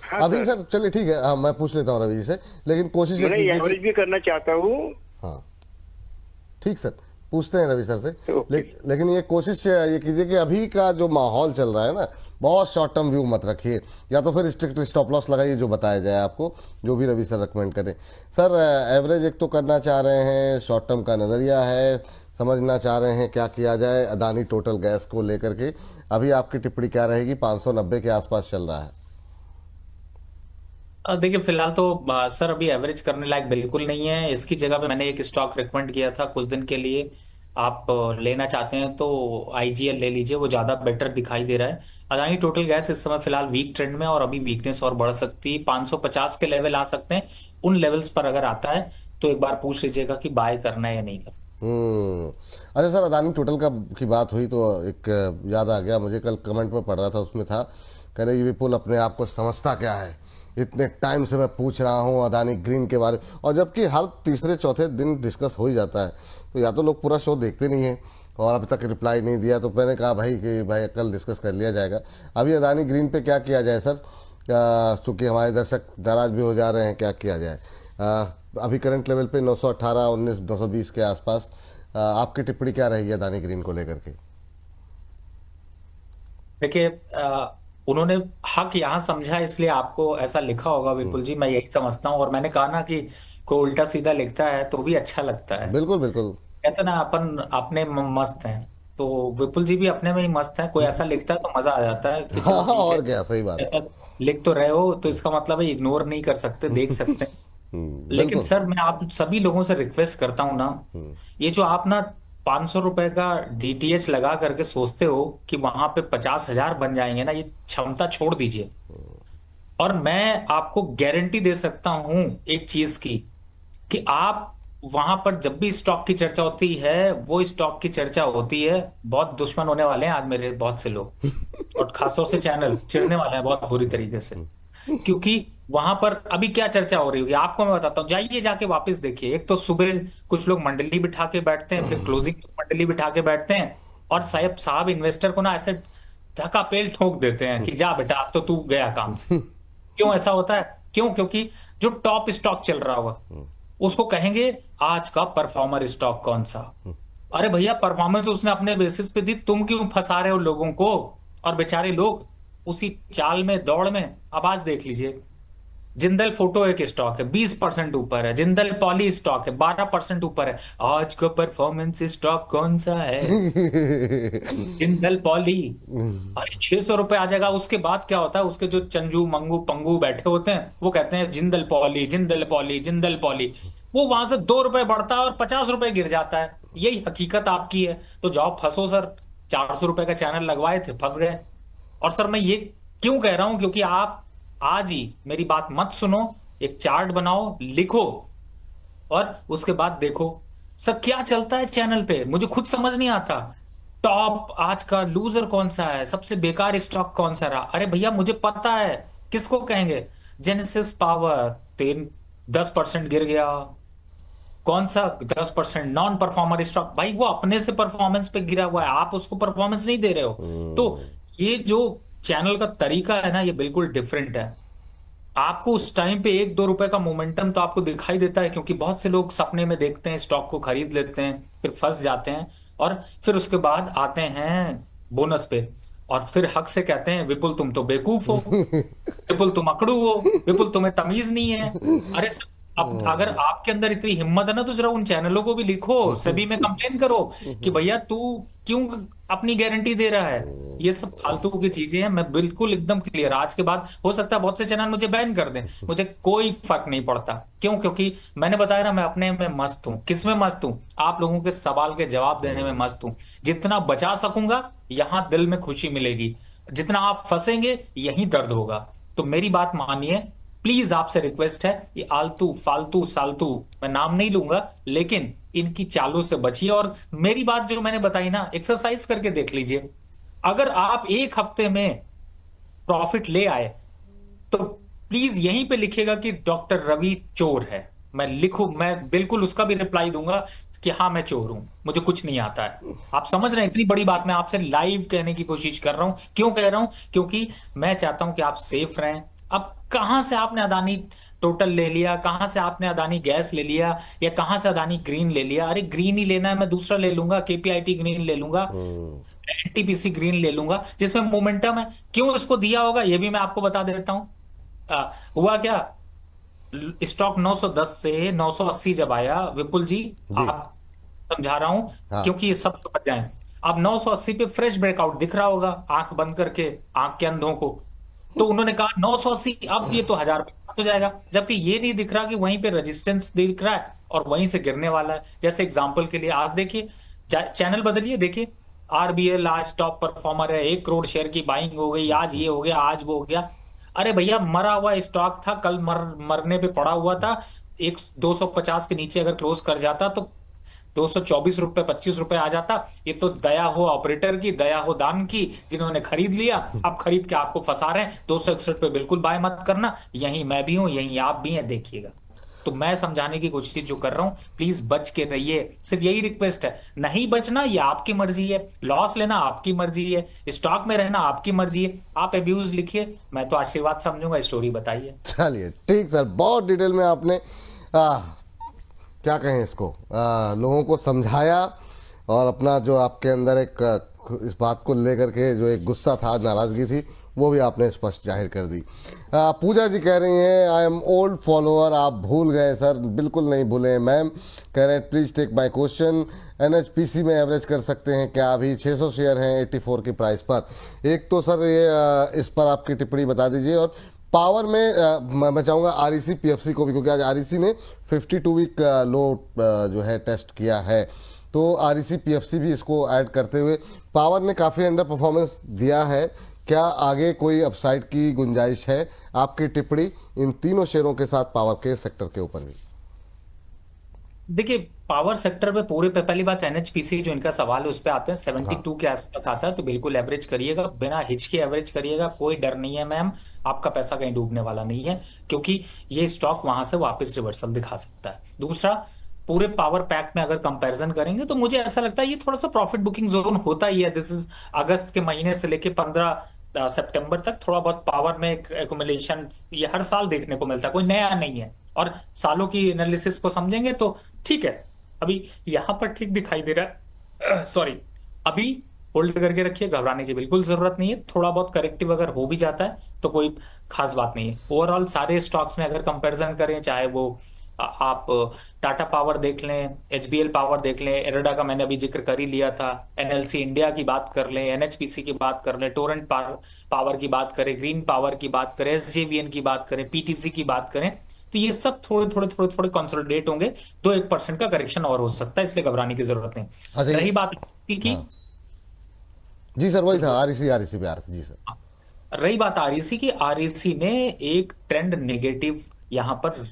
हाँ, अभी सर चलिए ठीक है, हाँ मैं पूछ लेता हूँ रवि जी से, लेकिन कोशिश मैं एवरेज भी करना चाहता हूँ। हाँ ठीक सर, पूछते हैं रवि सर से। ओके। लेकिन ये कोशिश ये कीजिए कि अभी का जो माहौल चल रहा है ना, बहुत शॉर्ट टर्म व्यू मत रखिए, या तो फिर स्ट्रिक्ट स्टॉप लॉस लगाइए जो बताया जाए आपको, जो भी रवि सर रिकमेंड करें। सर एवरेज एक तो करना चाह रहे हैं, शॉर्ट टर्म का नज़रिया है, समझना चाह रहे हैं क्या किया जाए अदानी टोटल गैस को लेकर के। अभी आपकी टिप्पणी क्या रहेगी? 590 के आसपास चल रहा है। देखिए फिलहाल तो सर अभी एवरेज करने लायक बिल्कुल नहीं है। इसकी जगह पे मैंने एक स्टॉक रिकमेंड किया था कुछ दिन के लिए, आप लेना चाहते हैं तो आईजीएल ले लीजिए, वो ज्यादा बेटर दिखाई दे रहा है। अदानी टोटल गैस इस समय फिलहाल वीक ट्रेंड में, और अभी वीकनेस और बढ़ सकती है। 550 के लेवल आ सकते हैं, उन लेवल्स पर अगर आता है तो एक बार पूछ लीजिएगा कि बाय करना है या नहीं करना। अच्छा सर, अदानी टोटल का की बात हुई तो एक याद आ गया मुझे, कल कमेंट में पढ़ रहा था, उसमें था कह रहे ये विपुल अपने आप को समझता क्या है, इतने टाइम से मैं पूछ रहा हूँ अदानी ग्रीन के बारे में, और जबकि हर तीसरे चौथे दिन डिस्कस हो ही जाता है। तो या तो लोग पूरा शो देखते नहीं हैं और अभी तक रिप्लाई नहीं दिया, तो मैंने कहा भाई कि भाई कल डिस्कस कर लिया जाएगा। अभी अदानी ग्रीन पे क्या किया जाए सर, चूँकि हमारे दर्शक नाराज भी हो जा रहे हैं, क्या किया जाए? अभी करंट लेवल पे 918, 19, 920 के आसपास आपकी टिप्पणी क्या रहेगी अदानी ग्रीन को लेकर के? देखिए उन्होंने हक यहाँ समझा इसलिए आपको ऐसा लिखा होगा विपुल जी, मैं यही समझता हूँ। और मैंने कहा ना कि कोई उल्टा सीधा लिखता है तो भी अच्छा लगता है। बिल्कुल बिल्कुल। कहते ना अपन अपने मस्त हैं, तो विपुल जी भी अपने में ही मस्त हैं। कोई ऐसा लिखता है तो मजा आ जाता है कि चलो हाँ ठीक है, और क्या, सही बात। ऐसा लिख तो रहे हो तो इसका मतलब है इग्नोर नहीं कर सकते, देख सकते हैं। लेकिन बिल्कुल। सर मैं आप सभी लोगों से रिक्वेस्ट करता हूं ना, ये जो आप ना 500 रुपए का डीटीएच लगा करके सोचते हो कि वहां पे 50,000 बन जाएंगे ना, ये क्षमता छोड़ दीजिए। और मैं आपको गारंटी दे सकता हूं एक चीज की, कि आप वहां पर जब भी स्टॉक की चर्चा होती है, वो स्टॉक की चर्चा होती है, बहुत दुश्मन होने वाले हैं आज मेरे बहुत से लोग, और खासतौर से चैनल चिढ़ने वाले हैं बहुत बुरी तरीके से। क्योंकि वहां पर अभी क्या चर्चा हो रही होगी आपको मैं बताता हूँ, जाइए जाके वापस देखिए। एक तो सुबह कुछ लोग मंडली बिठा के बैठते हैं, फिर क्लोजिंग मंडली बिठा के बैठते हैं, और साहब इन्वेस्टर को ना ऐसे धक्का पेल ठोक देते हैं कि जा बेटा अब तो तू गया काम से। क्यों ऐसा होता है? क्यों? क्योंकि जो टॉप स्टॉक चल रहा होगा उसको कहेंगे आज का परफॉर्मर स्टॉक कौन सा। अरे भैया परफॉर्मेंस उसने अपने बेसिस पे दी, तुम क्यों फंसा रहे हो लोगों को? और बेचारे लोग उसी चाल में दौड़ में। अब आज देख लीजिए, जिंदल फोटो एक स्टॉक है 20% ऊपर है, जिंदल पॉली स्टॉक है 12% ऊपर है। आज का परफॉर्मेंस स्टॉक कौन सा है? जिंदल पॉली। अरे 600 रुपए आ जाएगा। उसके बाद क्या होता है, उसके जो चंजू मंगू पंगू बैठे होते हैं वो कहते हैं Jindal poly, Jindal poly, Jindal poly. वो वहां से 2 रुपए बढ़ता है और 50 रुपए गिर जाता है। यही हकीकत आपकी है। तो जाओ फंसो सर, 400 रुपए का चैनल लगवाए थे, फंस गए। और सर मैं ये क्यों कह रहा हूं, क्योंकि आप आज ही मेरी बात मत सुनो, एक चार्ट बनाओ, लिखो, और उसके बाद देखो सर क्या चलता है चैनल पे। मुझे खुद समझ नहीं आता टॉप आज का लूजर कौन सा है, सबसे बेकार स्टॉक कौन सा रहा। अरे भैया मुझे पता है, किसको कहेंगे? जेनेसिस पावर 10% गिर गया। कौन सा 10%? Non performer stock. भाई वो अपने से परफॉर्मेंस पे गिरा हुआ है, आप उसको परफॉर्मेंस नहीं दे रहे हो। तो ये जो चैनल का तरीका है ना, ये बिल्कुल डिफरेंट है। आपको उस टाइम पे 1-2 रुपए का मोमेंटम तो आपको दिखाई देता है, क्योंकि बहुत से लोग सपने में देखते हैं, स्टॉक को खरीद लेते हैं, फिर फंस जाते हैं, और फिर उसके बाद आते हैं बोनस पे, और फिर हक से कहते हैं विपुल तुम तो बेवकूफ हो, विपुल तुम अकड़ू हो, विपुल तुम्हें तमीज नहीं है। अरे अब अगर आपके अंदर इतनी हिम्मत है ना, तो जरा उन चैनलों को भी लिखो, सभी में कंप्लेन करो कि भैया तू क्यों अपनी गारंटी दे रहा है। ये सब फालतू की चीजें हैं। मैं बिल्कुल एकदम क्लियर, आज के बाद हो सकता है बहुत से चैनल मुझे बैन कर दें, मुझे कोई फर्क नहीं पड़ता। क्यों? क्योंकि मैंने बताया ना, मैं अपने में मस्त हूं। किस में मस्त हूं? आप लोगों के सवाल के जवाब देने में मस्त हूं। जितना बचा सकूंगा यहां दिल में खुशी मिलेगी, जितना आप फंसेंगे यही दर्द होगा। तो मेरी बात मानिए प्लीज, आपसे रिक्वेस्ट है, ये आलतू फालतू सालतू मैं नाम नहीं लूंगा, लेकिन इनकी चालों से बचिए। और मेरी बात जो मैंने बताई ना, एक्सरसाइज करके देख लीजिए। अगर आप एक हफ्ते में प्रॉफिट ले आए तो प्लीज यहीं पे लिखिएगा कि डॉक्टर रवि चोर है। मैं बिल्कुल उसका भी रिप्लाई दूंगा कि हाँ मैं चोर हूं, मुझे कुछ नहीं आता है। आप समझ रहे हैं? इतनी बड़ी बात मैं आपसे लाइव कहने की कोशिश कर रहा हूं। क्यों कह रहा हूं? क्योंकि मैं चाहता हूं कि आप सेफ रहें। अब कहां से आपने अदानी टोटल ले लिया, कहां से आपने अदानी गैस ले लिया, या कहां से अदानी ग्रीन ले लिया? अरे ग्रीन ही लेना है, मैं दूसरा ले लूंगा, केपीआईटी ग्रीन ले लूंगा। एनटीपीसी ग्रीन ले लूंगा जिसमें मोमेंटम है। क्यों इसको दिया होगा ये भी मैं आपको बता देता हूं। हुआ क्या, स्टॉक 910 से 980 जब आया विपुल जी, जी। आप समझा रहा हूं हाँ। क्योंकि ये सब समझ जाए। अब 980 पे फ्रेश ब्रेकआउट दिख रहा होगा आंख बंद करके, आंख के अंधों को। तो उन्होंने कहा 980, अब ये तो 1000 पे हो जाएगा, जबकि ये नहीं दिख रहा कि वहीं पे रेजिस्टेंस दिख रहा है और वहीं से गिरने वाला है। जैसे एग्जांपल के लिए आज देखिए, चैनल बदलिए, देखिए आरबीएल आज टॉप परफॉर्मर है, 1 करोड़ शेयर की बाइंग हो गई, आज ये हो गया, आज वो हो गया। अरे भैया मरा हुआ स्टॉक था, कल मरने पे पड़ा हुआ था। एक 250 के नीचे अगर क्लोज कर जाता तो 224 रुपए 25 रुपए आ जाता। ये तो दया हो ऑपरेटर की, दया हो दान की, जिन्होंने खरीद लिया। अब खरीद के आपको फंसा रहे हैं। 261 पे बिल्कुल बाय मत करना, यहीं मैं भी हूं, यहीं आप भी हैं, देखिएगा। तो मैं समझाने की कोशिश जो कर रहा हूं, प्लीज बच के रहिए, सिर्फ यही रिक्वेस्ट है। नहीं बचना ये आपकी मर्जी है, लॉस लेना आपकी मर्जी है, स्टॉक में रहना आपकी मर्जी है। आप अब्यूज लिखिए, मैं तो आशीर्वाद समझूंगा, स्टोरी बताइए। चलिए ठीक सर, बहुत डिटेल में आपने क्या कहें इसको, लोगों को समझाया और अपना जो आपके अंदर एक इस बात को लेकर के जो एक गुस्सा था, नाराज़गी थी, वो भी आपने स्पष्ट जाहिर कर दी। पूजा जी कह रही हैं आई एम ओल्ड फॉलोअर, आप भूल गए सर। बिल्कुल नहीं भूले मैम। कह रहे हैं please take my question, NHPC में एवरेज कर सकते हैं क्या? अभी 600 शेयर हैं 84 की प्राइस पर। एक तो सर ये इस पर आपकी टिप्पणी बता दीजिए। और पावर में मैं चाहूँगा आरईसी पीएफसी को भी, क्योंकि आज आरईसी ने 52 वीक लो जो है टेस्ट किया है, तो आरईसी पीएफसी भी इसको ऐड करते हुए पावर ने काफ़ी अंडर परफॉर्मेंस दिया है। क्या आगे कोई अपसाइड की गुंजाइश है? आपकी टिप्पणी इन तीनों शेयरों के साथ पावर के सेक्टर के ऊपर भी। देखिए पावर सेक्टर पे पूरे पे पहली बात एनएचपीसी जो इनका सवाल है उस पे आते हैं, 72 के आसपास आता है, तो बिल्कुल एवरेज करिएगा, बिना हिचके एवरेज करिएगा, कोई डर नहीं है मैम, आपका पैसा कहीं डूबने वाला नहीं है, क्योंकि ये स्टॉक वहां से वापस रिवर्सल दिखा सकता है। दूसरा, पूरे पावर पैक में अगर कंपैरिजन करेंगे तो मुझे ऐसा लगता है ये थोड़ा सा प्रॉफिट बुकिंग जोन होता ही है। दिस इज अगस्त के महीने से लेके 15 सितंबर तक थोड़ा बहुत पावर में एक्यूमुलेशन ये हर साल देखने को मिलता है, कोई नया नहीं है। और सालों की एनालिसिस को समझेंगे तो ठीक है, अभी यहां पर ठीक दिखाई दे रहा है। सॉरी, अभी होल्ड करके रखिए, घबराने की बिल्कुल जरूरत नहीं है। थोड़ा बहुत करेक्टिव अगर हो भी जाता है तो कोई खास बात नहीं है। ओवरऑल सारे स्टॉक्स में अगर कंपैरिजन करें, चाहे वो आप टाटा पावर देख लें, एचबीएल पावर देख लें, एरोडा का मैंने अभी जिक्र कर ही लिया था, एनएलसी इंडिया की बात कर लें, एनएचपीसी की बात कर लें, टोरेंट पावर की बात करें, ग्रीन पावर की बात करें, एसजेवीएन की बात करें, पीटीसी की बात करें, तो ये सब थोड़े थोड़े थोड़े थोड़े कंसोलिडेट होंगे। 2-1% का करेक्शन और हो सकता है, इसलिए घबराने की जरूरत नहीं। अच्छा, रही बात की हाँ। जी सर, वही था आरईसी आरईसी पे आ रही थी। जी सर, रही बात आरईसी की, आरईसी ने एक ट्रेंड नेगेटिव यहां पर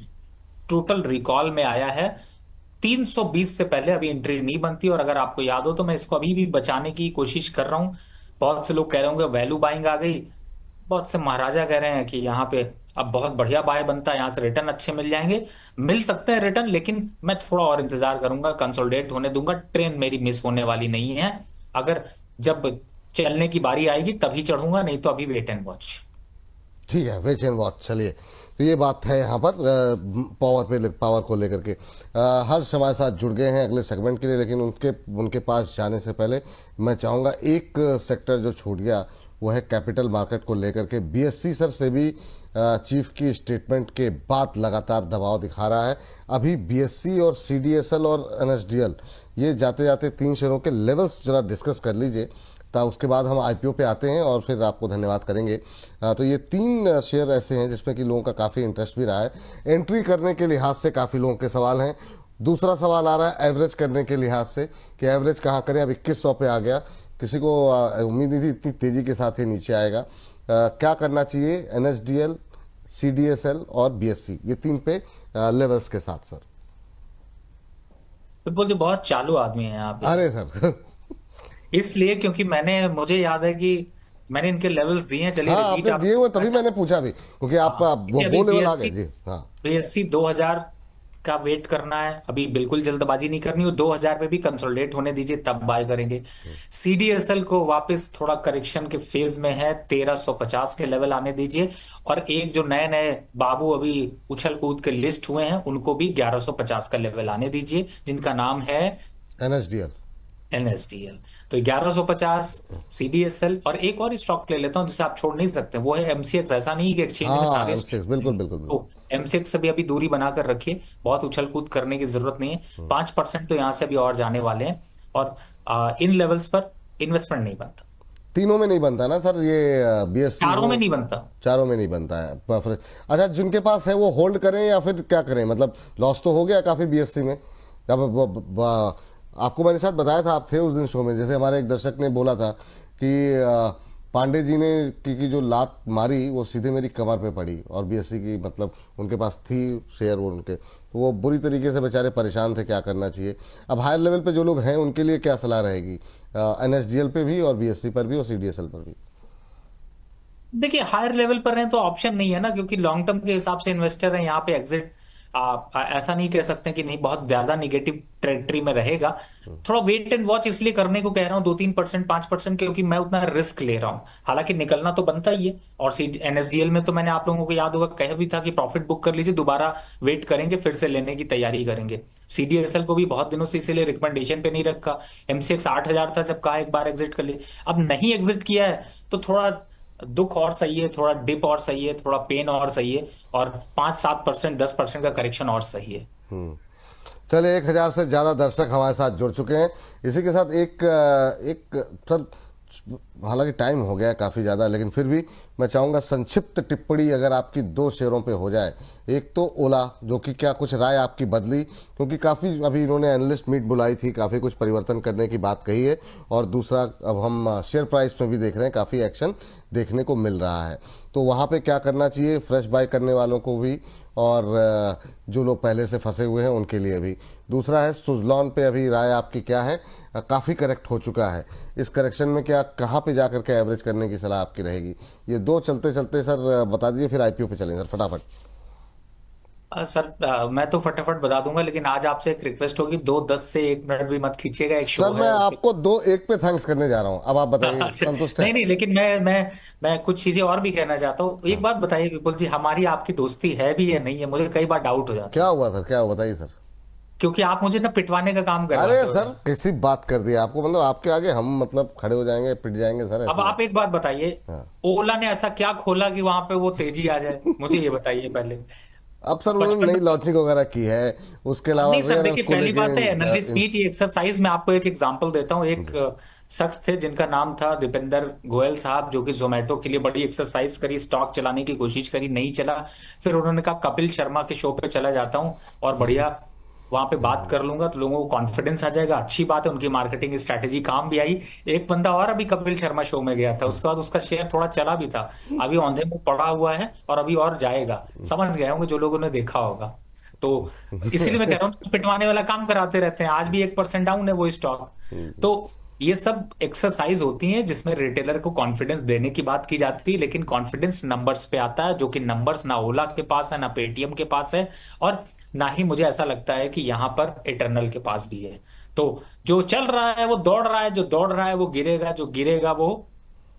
टोटल रिकॉल में आया है। 320 से पहले अभी एंट्री नहीं बनती, और अगर आपको याद हो तो मैं इसको अभी भी बचाने की कोशिश कर रहा हूं। बहुत से लोग कह रहे होंगे वैल्यू बाइंग आ गई, बहुत से महाराजा कह रहे हैं कि यहाँ पे अब बहुत बढ़िया बाय बनता है, यहाँ से रिटर्न अच्छे मिल जाएंगे। मिल सकते हैं रिटर्न, लेकिन मैं थोड़ा और इंतजार करूंगा, कंसोलिडेट होने दूंगा। ट्रेन मेरी मिस होने वाली नहीं है, अगर जब चलने की बारी आएगी तभी चढ़ूंगा, नहीं तो अभी वेट एंड वॉच। ठीक है, वेट एंड वॉच। चलिए, तो ये बात है यहाँ पर पावर को लेकर के। हर्ष हमारे साथ जुड़ गए हैं अगले सेगमेंट के लिए, लेकिन उनके पास जाने से पहले मैं चाहूँगा एक सेक्टर जो छूट गया वो है कैपिटल मार्केट को लेकर के। बीएससी सर से भी चीफ की स्टेटमेंट के बाद लगातार दबाव दिखा रहा है। अभी बीएससी और सीडीएसएल और एनएसडीएल ये जाते जाते 3 शेयरों के लेवल्स जरा डिस्कस कर लीजिए, तो उसके बाद हम आईपीओ पे आते हैं और फिर आपको धन्यवाद करेंगे। तो ये 3 शेयर ऐसे हैं जिसमें कि लोगों का काफ़ी इंटरेस्ट भी रहा है। एंट्री करने के लिहाज से काफ़ी लोगों के सवाल हैं। दूसरा सवाल आ रहा है एवरेज करने के लिहाज से कि एवरेज कहाँ करें। अब 2100 पे आ गया, किसी को उम्मीद नहीं थी इतनी तेज़ी के साथ ये नीचे आएगा। क्या करना चाहिए एनएसडीएल, सीडीएसएल और बीएससी, ये 3 पे लेवल्स के साथ सर? बिल्कुल जी, बहुत चालू आदमी है आप। अरे सर इसलिए क्योंकि मुझे याद है कि मैंने इनके लेवल्स दिए हैं। चलिए हाँ, रिपीट आपने दिए हुए तभी मैंने पूछा भी, क्योंकि आप वो लेवल आ गए। जी हाँ, बीएससी 2000 का वेट करना है, अभी बिल्कुल जल्दबाजी नहीं करनी हो, 2000 पे भी कंसोलिडेट होने दीजिए तब बाय करेंगे। सीडीएसएल को वापस थोड़ा करेक्शन के फेज में है, 1350 के लेवल आने दीजिए। और एक जो नए नए बाबू अभी उछल कूद के लिस्ट हुए हैं उनको भी 1150 का लेवल आने दीजिए, जिनका नाम है एनएसडीएल। NSDL। तो 1150 CDSL, और एक और स्टॉक ले लेता हूँ जिसे आप छोड़ नहीं सकते, वो है MCX। ऐसा नहीं कि एक्सचेंज में हाँ सारे M6 स्टॉक बिल्कुल हैं। बिल्कुल बिल्कुल। तो MCX से भी अभी दूरी बनाकर रखिए, बहुत उछल कूद करने की जरूरत नहीं है। 5% तो यहाँ से भी और जाने वाले हैं, और इन लेवल्स पर इन्वेस्टमेंट नहीं बनता, तीनों में नहीं बनता ना सर ये, BSC चारों हो, में नहीं बनता। चारों में नहीं बनता है अच्छा, जिनके पास है वो होल्ड करें या फिर क्या करें? मतलब लॉस तो हो गया काफ़ी BSC में। अब आपको मैंने शायद बताया था, आप थे उस दिन शो में, जैसे हमारे एक दर्शक ने बोला था कि पांडे जी ने की जो लात मारी वो सीधे मेरी कमर पे पड़ी, और BSC की मतलब उनके पास थी शेयर वो उनके, तो वो बुरी तरीके से बेचारे परेशान थे, क्या करना चाहिए। अब हायर लेवल पे जो लोग हैं उनके लिए क्या सलाह रहेगी, NSDL पे भी और BSC पर भी और CDSL पर भी? देखिए, हायर लेवल पर हैं तो ऑप्शन नहीं है ना, क्योंकि लॉन्ग टर्म के हिसाब से इन्वेस्टर है यहाँ पे। एग्जिट ऐसा नहीं कह सकते कि नहीं, बहुत ज्यादा निगेटिव टेरिटरी में रहेगा। थोड़ा वेट एंड वॉच इसलिए करने को कह रहा हूँ, 2-3%, 5%, क्योंकि मैं उतना रिस्क ले रहा हूँ। हालांकि निकलना तो बनता ही है। और NSDL में तो मैंने आप लोगों को याद होगा कह भी था कि प्रॉफिट बुक कर लीजिए, दोबारा वेट करेंगे, फिर से लेने की तैयारी करेंगे। CDSL को भी बहुत दिनों से इसीलिए रिकमेंडेशन पे नहीं रखा। MCX 8,000 था, जब कहा एक बार एग्जिट कर लिए, अब नहीं एग्जिट किया है तो थोड़ा दुख और सही है, थोड़ा डिप और सही है, थोड़ा पेन और सही है, और 5-7%, 10% का करेक्शन और सही है। चले 1,000 से ज़्यादा दर्शक हमारे साथ जुड़ चुके हैं। इसी के साथ एक सर, हालांकि टाइम हो गया है काफ़ी ज़्यादा, लेकिन फिर भी मैं चाहूँगा संक्षिप्त टिप्पणी अगर आपकी 2 शेयरों पे हो जाए। एक तो ओला, जो कि क्या कुछ राय आपकी बदली, क्योंकि काफ़ी अभी इन्होंने एनालिस्ट मीट बुलाई थी, काफ़ी कुछ परिवर्तन करने की बात कही है। और दूसरा, अब हम शेयर प्राइस में भी देख रहे हैं काफ़ी एक्शन देखने को मिल रहा है, तो वहाँ पे क्या करना चाहिए फ्रेश बाय करने वालों को भी, और जो लोग पहले से फंसे हुए हैं उनके लिए भी। दूसरा है सुजलॉन पे अभी राय आपकी क्या है? काफ़ी करेक्ट हो चुका है, इस करेक्शन में क्या कहाँ पे जाकर के एवरेज करने की सलाह आपकी रहेगी? ये 2 चलते चलते सर बता दीजिए, फिर IPO पे चलेंगे सर फटाफट। सर मैं तो फटाफट बता दूंगा, लेकिन आज आपसे एक रिक्वेस्ट होगी, 2:10 से 1 मिनट भी मत खींचिएगा, एक शो सर मैं है उसके। आपको 2-1 पे थैंक्स करने जा रहा हूँ, अब आप बताइए, अच्छा, संतुष्ट नहीं हैं? नहीं, लेकिन मैं कुछ चीजें और भी कहना चाहता हूँ। एक बात बताइए विपुल जी, हमारी आपकी दोस्ती है भी या नहीं है, मुझे कई बार डाउट हो जाता क्या है। हुआ सर, क्या हुआ बताइए सर? क्योंकि आप मुझे ना पिटवाने का काम अरे करवाते हो सर यार। कैसी बात कर दी आपको, मतलब आपके आगे हम मतलब खड़े हो जाएंगे, पिट जाएंगे सर, अब ऐसी बात। आप एक बात बताइए, हाँ। ओला ने ऐसा क्या खोला कि वहां पे वो तेजी आ जाए, मुझे ये बताइए पहले। अब सर उन्होंने 55। नई लॉन्चिंग वगैरह की है, उसके अलावा नहीं सर, रेयर देखिए को पहली लेके बात है एनालिस्ट मीट एक्सरसाइज में आपको एक एग्जांपल देता हूँ। एक शख्स थे जिनका नाम था दीपेंद्र गोयल साहब, जो कि जोमेटो के लिए बड़ी एक्सरसाइज करी, स्टॉक चलाने की कोशिश करी, नहीं चला। फिर उन्होंने कहा कपिल शर्मा के शो पे चला जाता हूँ और बढ़िया वहां पे बात कर लूंगा तो लोगों को कॉन्फिडेंस आ जाएगा। अच्छी बात है, उनकी मार्केटिंग स्ट्रैटेजी काम भी आई। एक बंदा और अभी कपिल शर्मा शो में गया था, उसके बाद उसका शेयर थोड़ा चला भी था, अभी औंधे में पड़ा हुआ है और अभी और जाएगा। समझ गए होंगे जो लोगों ने देखा होगा। तो इसीलिए मैं कह रहा हूँ, पिटवाने वाला काम कराते रहते हैं। आज भी 1% डाउन है वो स्टॉक। तो ये सब एक्सरसाइज होती है जिसमें रिटेलर को कॉन्फिडेंस देने की बात की जाती है, लेकिन कॉन्फिडेंस नंबर्स पे आता है, जो कि नंबर्स ना ओला के पास है, ना पेटीएम के पास है, और ना ही मुझे ऐसा लगता है कि यहां पर इटर्नल के पास भी है। तो जो चल रहा है वो दौड़ रहा है, जो दौड़ रहा है वो गिरेगा, जो गिरेगा वो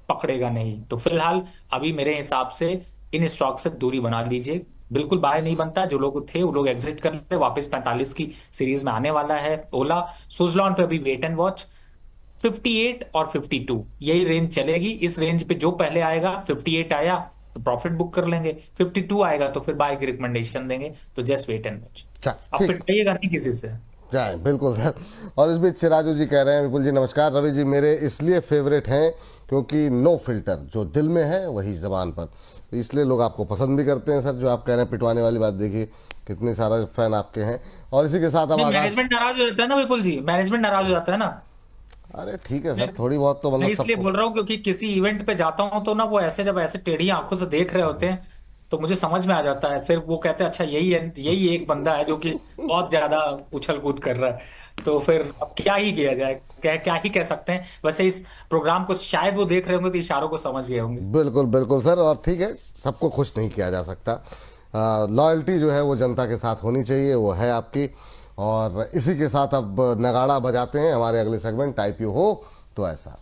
पकड़ेगा नहीं। तो फिलहाल अभी मेरे हिसाब से इन स्टॉक से दूरी बना लीजिए, बिल्कुल बाय नहीं बनता। जो लोग थे वो लोग एग्जिट कर ले, वापस 45 की सीरीज में आने वाला है ओला। सुजलॉन पे अभी वेट एंड वॉच। 58 और 52 यही रेंज चलेगी। इस रेंज पे जो पहले आएगा, 58 आया तो प्रॉफिट बुक कर लेंगे, 52 आएगा तो फिर बाय की रिकमेंडेशन देंगे। तो जस्ट वेट एंड वॉच। अच्छा अब ठीक, पिटाइएगा नहीं किसी से। जाए बिल्कुल सर। और इस बीच सिराजू जी कह रहे हैं, विपुल जी नमस्कार, रवि जी मेरे इसलिए फेवरेट हैं क्योंकि नो फिल्टर, जो दिल में है वही जबान पर, तो इसलिए लोग आपको पसंद भी करते हैं सर। जो आप कह रहे हैं पिटवाने वाली बात, देखिए कितने सारे फैन आपके हैं। और इसी के साथ अब आगाज, मैनेजमेंट नाराज हो जाता है ना विपुल जी, मैनेजमेंट नाराज हो जाता है ना। अरे ठीक है सर, थोड़ी बहुत तो मैं मतलब इसलिए सबको। बोल रहा हूँ क्योंकि किसी इवेंट पे जाता हूँ तो ना वो ऐसे, जब ऐसे टेढ़ी आंखों से देख रहे होते हैं तो मुझे समझ में आ जाता है। फिर वो कहते हैं अच्छा यही है, यही एक बंदा है जो कि बहुत ज्यादा उछल कूद कर रहा है। तो फिर अब क्या ही किया जाए, क्या ही कह सकते हैं। वैसे इस प्रोग्राम को शायद वो देख रहे होंगे तो इशारों को समझ गए होंगे। बिल्कुल बिल्कुल सर, और ठीक है, सबको खुश नहीं किया जा सकता। लॉयल्टी जो है वो जनता के साथ होनी चाहिए, वो है आपकी। और इसी के साथ अब नगाड़ा बजाते हैं हमारे अगले सेगमेंट IPO हो तो ऐसा।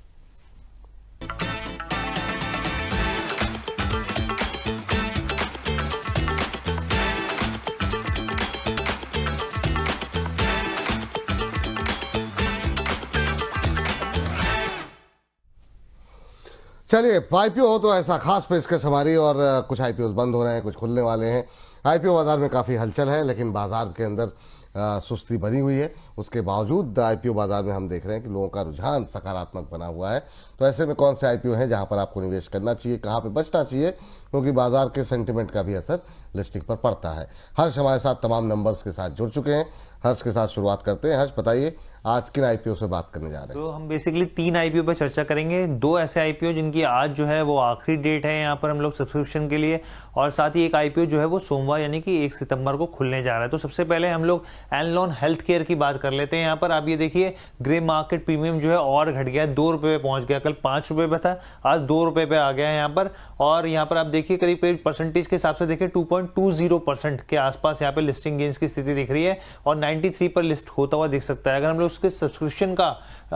चलिए, आईपीओ हो तो ऐसा खास पेशकश हमारी, और कुछ आईपीओ बंद हो रहे हैं, कुछ खुलने वाले हैं। आईपीओ बाजार में काफ़ी हलचल है, लेकिन बाजार के अंदर सुस्ती बनी हुई है। उसके बावजूद आईपीओ बाजार में हम देख रहे हैं कि लोगों का रुझान सकारात्मक बना हुआ है। तो ऐसे में कौन से आईपीओ हैं जहां पर आपको निवेश करना चाहिए, कहां पे बचना चाहिए, क्योंकि बाजार के सेंटिमेंट का भी असर लिस्टिंग पर पड़ता है। हर्ष हमारे साथ तमाम नंबर्स के साथ जुड़ चुके हैं। हर्ष के साथ शुरुआत करते हैं। हर्ष, बताइए आज किन आईपीओ से बात करने जा रहे हैं? तो हम बेसिकली 3 आईपीओ पर चर्चा करेंगे। 2 ऐसे आईपीओ जिनकी आज जो है वो आखिरी डेट है यहाँ पर हम लोग सब्सक्रिप्शन के लिए, और साथ ही एक आईपीओ जो है वो सोमवार यानी कि 1 सितंबर को खुलने जा रहा है। तो सबसे पहले हम लोग एनलॉन हेल्थ केयर की बात कर लेते हैं। यहाँ पर आप ये देखिए, ग्रे मार्केट प्रीमियम जो है और घट गया, 2 रुपये पे पहुंच गया। कल 5 रुपये पे था, आज 2 रुपये पे आ गया है यहाँ पर। और यहाँ पर आप देखिए करीब करीब परसेंटेज के हिसाब से देखिए 2.20% के आसपास यहाँ पे लिस्टिंग गेन्स की स्थिति दिख रही है, और 93 पर लिस्ट होता हुआ दिख सकता है। अगर हम लोग उसके सब्सक्रिप्शन का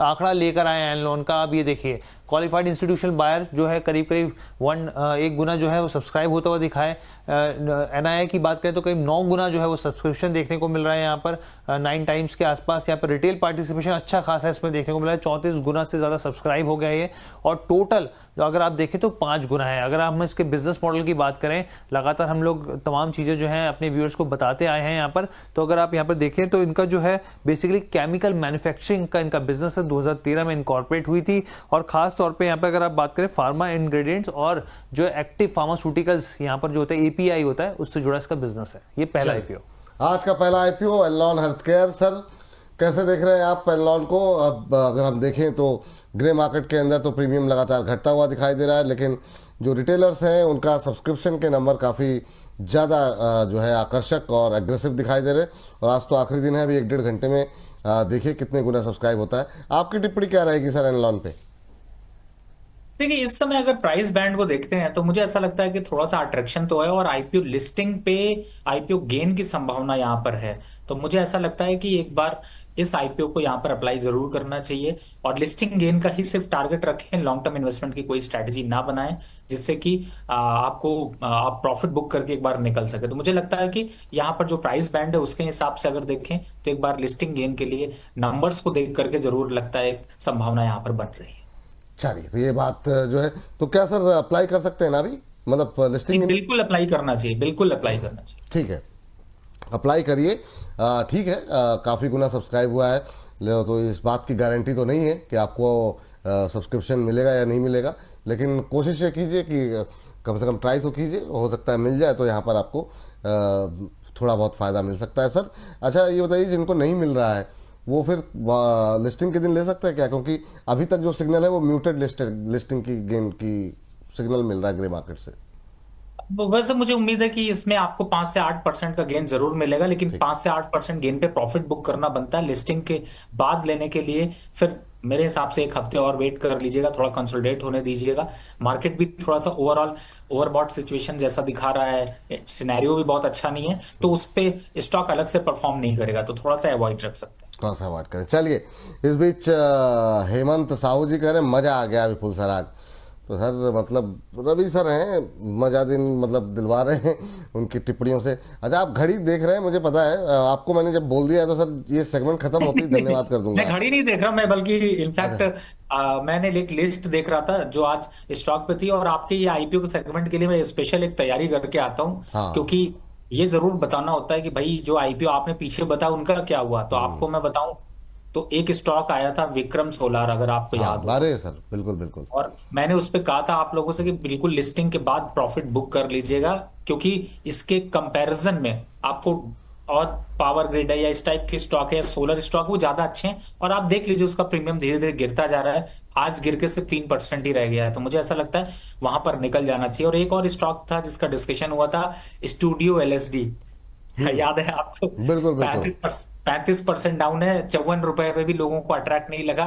आंकड़ा लेकर आए एनलॉन का, आप ये देखिए क्वालिफाइड इंस्टीट्यूशनल बायर जो है करीब करीब 1 गुना जो है वो सब्सक्राइब होता हुआ दिखा है। एनआईआई की बात करें तो करीब 9 गुना जो है वो सब्सक्रिप्शन देखने को मिल रहा है यहाँ पर, 9 टाइम्स के आसपास। यहाँ पर रिटेल पार्टिसिपेशन अच्छा खासा इसमें देखने को मिला है, 34 गुना से ज़्यादा सब्सक्राइब हो गया है। और टोटल अगर आप देखें तो 5 गुना है। अगर हम इसके बिजनेस मॉडल की बात करें, लगातार हम लोग तमाम चीज़ें जो हैं अपने व्यूअर्स को बताते आए हैं यहाँ पर। तो अगर आप यहाँ पर देखें तो इनका जो है बेसिकली केमिकल मैन्युफैक्चरिंग का इनका बिजनेस है, 2013 में इनकॉर्पोरेट हुई थी। और खास तौर पे यहाँ पर अगर आप बात करें फार्मा इंग्रेडिएंट्स और जो एक्टिव फार्मास्यूटिकल्स यहाँ पर जो होता है एपीआई होता है, उससे जुड़ा इसका बिजनेस है। ये पहला आईपीओ। आज का पहला आईपीओ एनलॉन हेल्थ केयर। सर, कैसे देख रहे हैं आप एनलॉन को? अब अगर हम देखें तो ग्रे मार्केट के अंदर तो प्रीमियम लगातार घटता हुआ दिखाई दे रहा है, लेकिन जो रिटेलर्स हैं उनका सब्सक्रिप्शन के नंबर काफ़ी ज़्यादा जो है आकर्षक और एग्रेसिव दिखाई दे रहे हैं। और आज तो आखिरी दिन है, अभी 1-1.5 घंटे में देखिए कितने गुना सब्सक्राइब होता है। आपकी टिप्पणी क्या रहेगी सर एनलॉन पे? देखिए, इस समय अगर प्राइस बैंड को देखते हैं तो मुझे ऐसा लगता है कि थोड़ा सा अट्रैक्शन तो है, और आईपीओ लिस्टिंग पे आईपीओ गेन की संभावना यहाँ पर है। तो मुझे ऐसा लगता है कि एक बार इस आईपीओ को यहाँ पर अप्लाई जरूर करना चाहिए, और लिस्टिंग गेन का ही सिर्फ टारगेट रखें, लॉन्ग टर्म इन्वेस्टमेंट की कोई स्ट्रैटेजी ना बनाएं, जिससे कि आप प्रॉफिट बुक करके एक बार निकल सके। तो मुझे लगता है कि यहाँ पर जो प्राइस बैंड है उसके हिसाब से अगर देखें तो एक बार लिस्टिंग गेन के लिए नंबर्स को देख करके जरूर लगता है एक संभावना यहाँ पर बन रही है। चलिए, तो ये बात जो है, तो क्या सर अप्लाई कर सकते हैं ना अभी, मतलब लिस्टिंग? बिल्कुल अप्लाई करना चाहिए, बिल्कुल अप्लाई करना चाहिए। ठीक है, अप्लाई करिए। ठीक है, काफ़ी गुना सब्सक्राइब हुआ है, तो इस बात की गारंटी तो नहीं है कि आपको सब्सक्रिप्शन मिलेगा या नहीं मिलेगा, लेकिन कोशिश ये कीजिए कि कम से कम ट्राई तो कीजिए, हो सकता है मिल जाए, तो यहाँ पर आपको थोड़ा बहुत फ़ायदा मिल सकता है। सर अच्छा, ये बताइए जिनको नहीं मिल रहा है वो फिर लिस्टिंग के दिन ले सकते हैं क्या? क्योंकि अभी तक जो सिग्नल है वो म्यूटेड लिस्टिंग की गेन की सिग्नल मिल रहा है ग्रे मार्केट से। वैसे मुझे उम्मीद है कि इसमें आपको 5 से 8% का गेन जरूर मिलेगा, लेकिन 5 से 8% गेन पे प्रॉफिट बुक करना बनता है। लिस्टिंग के बाद लेने के लिए फिर मेरे हिसाब से 1 हफ्ते और वेट कर लीजिएगा, थोड़ा कंसोलिडेट होने दीजिएगा। मार्केट भी थोड़ा सा ओवरऑल ओवरबॉट सिचुएशन जैसा दिखा रहा है, सिनेरियो भी बहुत अच्छा नहीं है, तो उस पे स्टॉक अलग से परफॉर्म नहीं करेगा, तो थोड़ा सा अवॉइड रख सकते हैं। थोड़ा सा अवॉइड करें। चलिए, इस बीच हेमंत साहू जी कह रहे हैं मजा आ गया विपुल सर आज। तो सर मतलब रवि सर हैं, मजा दिन मतलब दिलवा रहे हैं उनकी टिप्पणियों से। अच्छा, आप घड़ी देख रहे हैं, मुझे पता है, आपको मैंने जब बोल दिया है तो सर ये सेगमेंट खत्म होते ही धन्यवाद कर दूंगा। मैं घड़ी नहीं देख रहा, मैं बल्कि इनफैक्ट मैंने एक लिस्ट देख रहा था जो आज स्टॉक पे थी, और आपके ये आईपीओ के सेगमेंट के लिए मैं स्पेशल एक तैयारी करके आता हूँ। हाँ। क्योंकि ये जरूर बताना होता है कि भाई जो आईपीओ आपने पीछे बताया उनका क्या हुआ। तो आपको मैं बताऊं तो एक स्टॉक आया था विक्रम सोलार, अगर आपको याद हो। अरे सर, बिल्कुल बिल्कुल। और मैंने उस पर कहा था आप लोगों से कि बिल्कुल लिस्टिंग के बाद प्रॉफिट बुक कर लीजिएगा, क्योंकि इसके कंपैरिजन में आपको और पावर ग्रिड है या इस टाइप के स्टॉक है या सोलर स्टॉक, वो ज्यादा अच्छे हैं। और आप देख लीजिए उसका प्रीमियम धीरे धीरे गिरता जा रहा है, आज गिर के सिर्फ 3% ही रह गया है। तो मुझे ऐसा लगता है वहां पर निकल जाना चाहिए। और एक और स्टॉक था जिसका डिस्कशन हुआ था, स्टूडियो एलएसडी, याद है आपको? बिल्कुल बिल्कुल। 35% डाउन है, 54 रुपए पे भी लोगों को अट्रैक्ट नहीं लगा,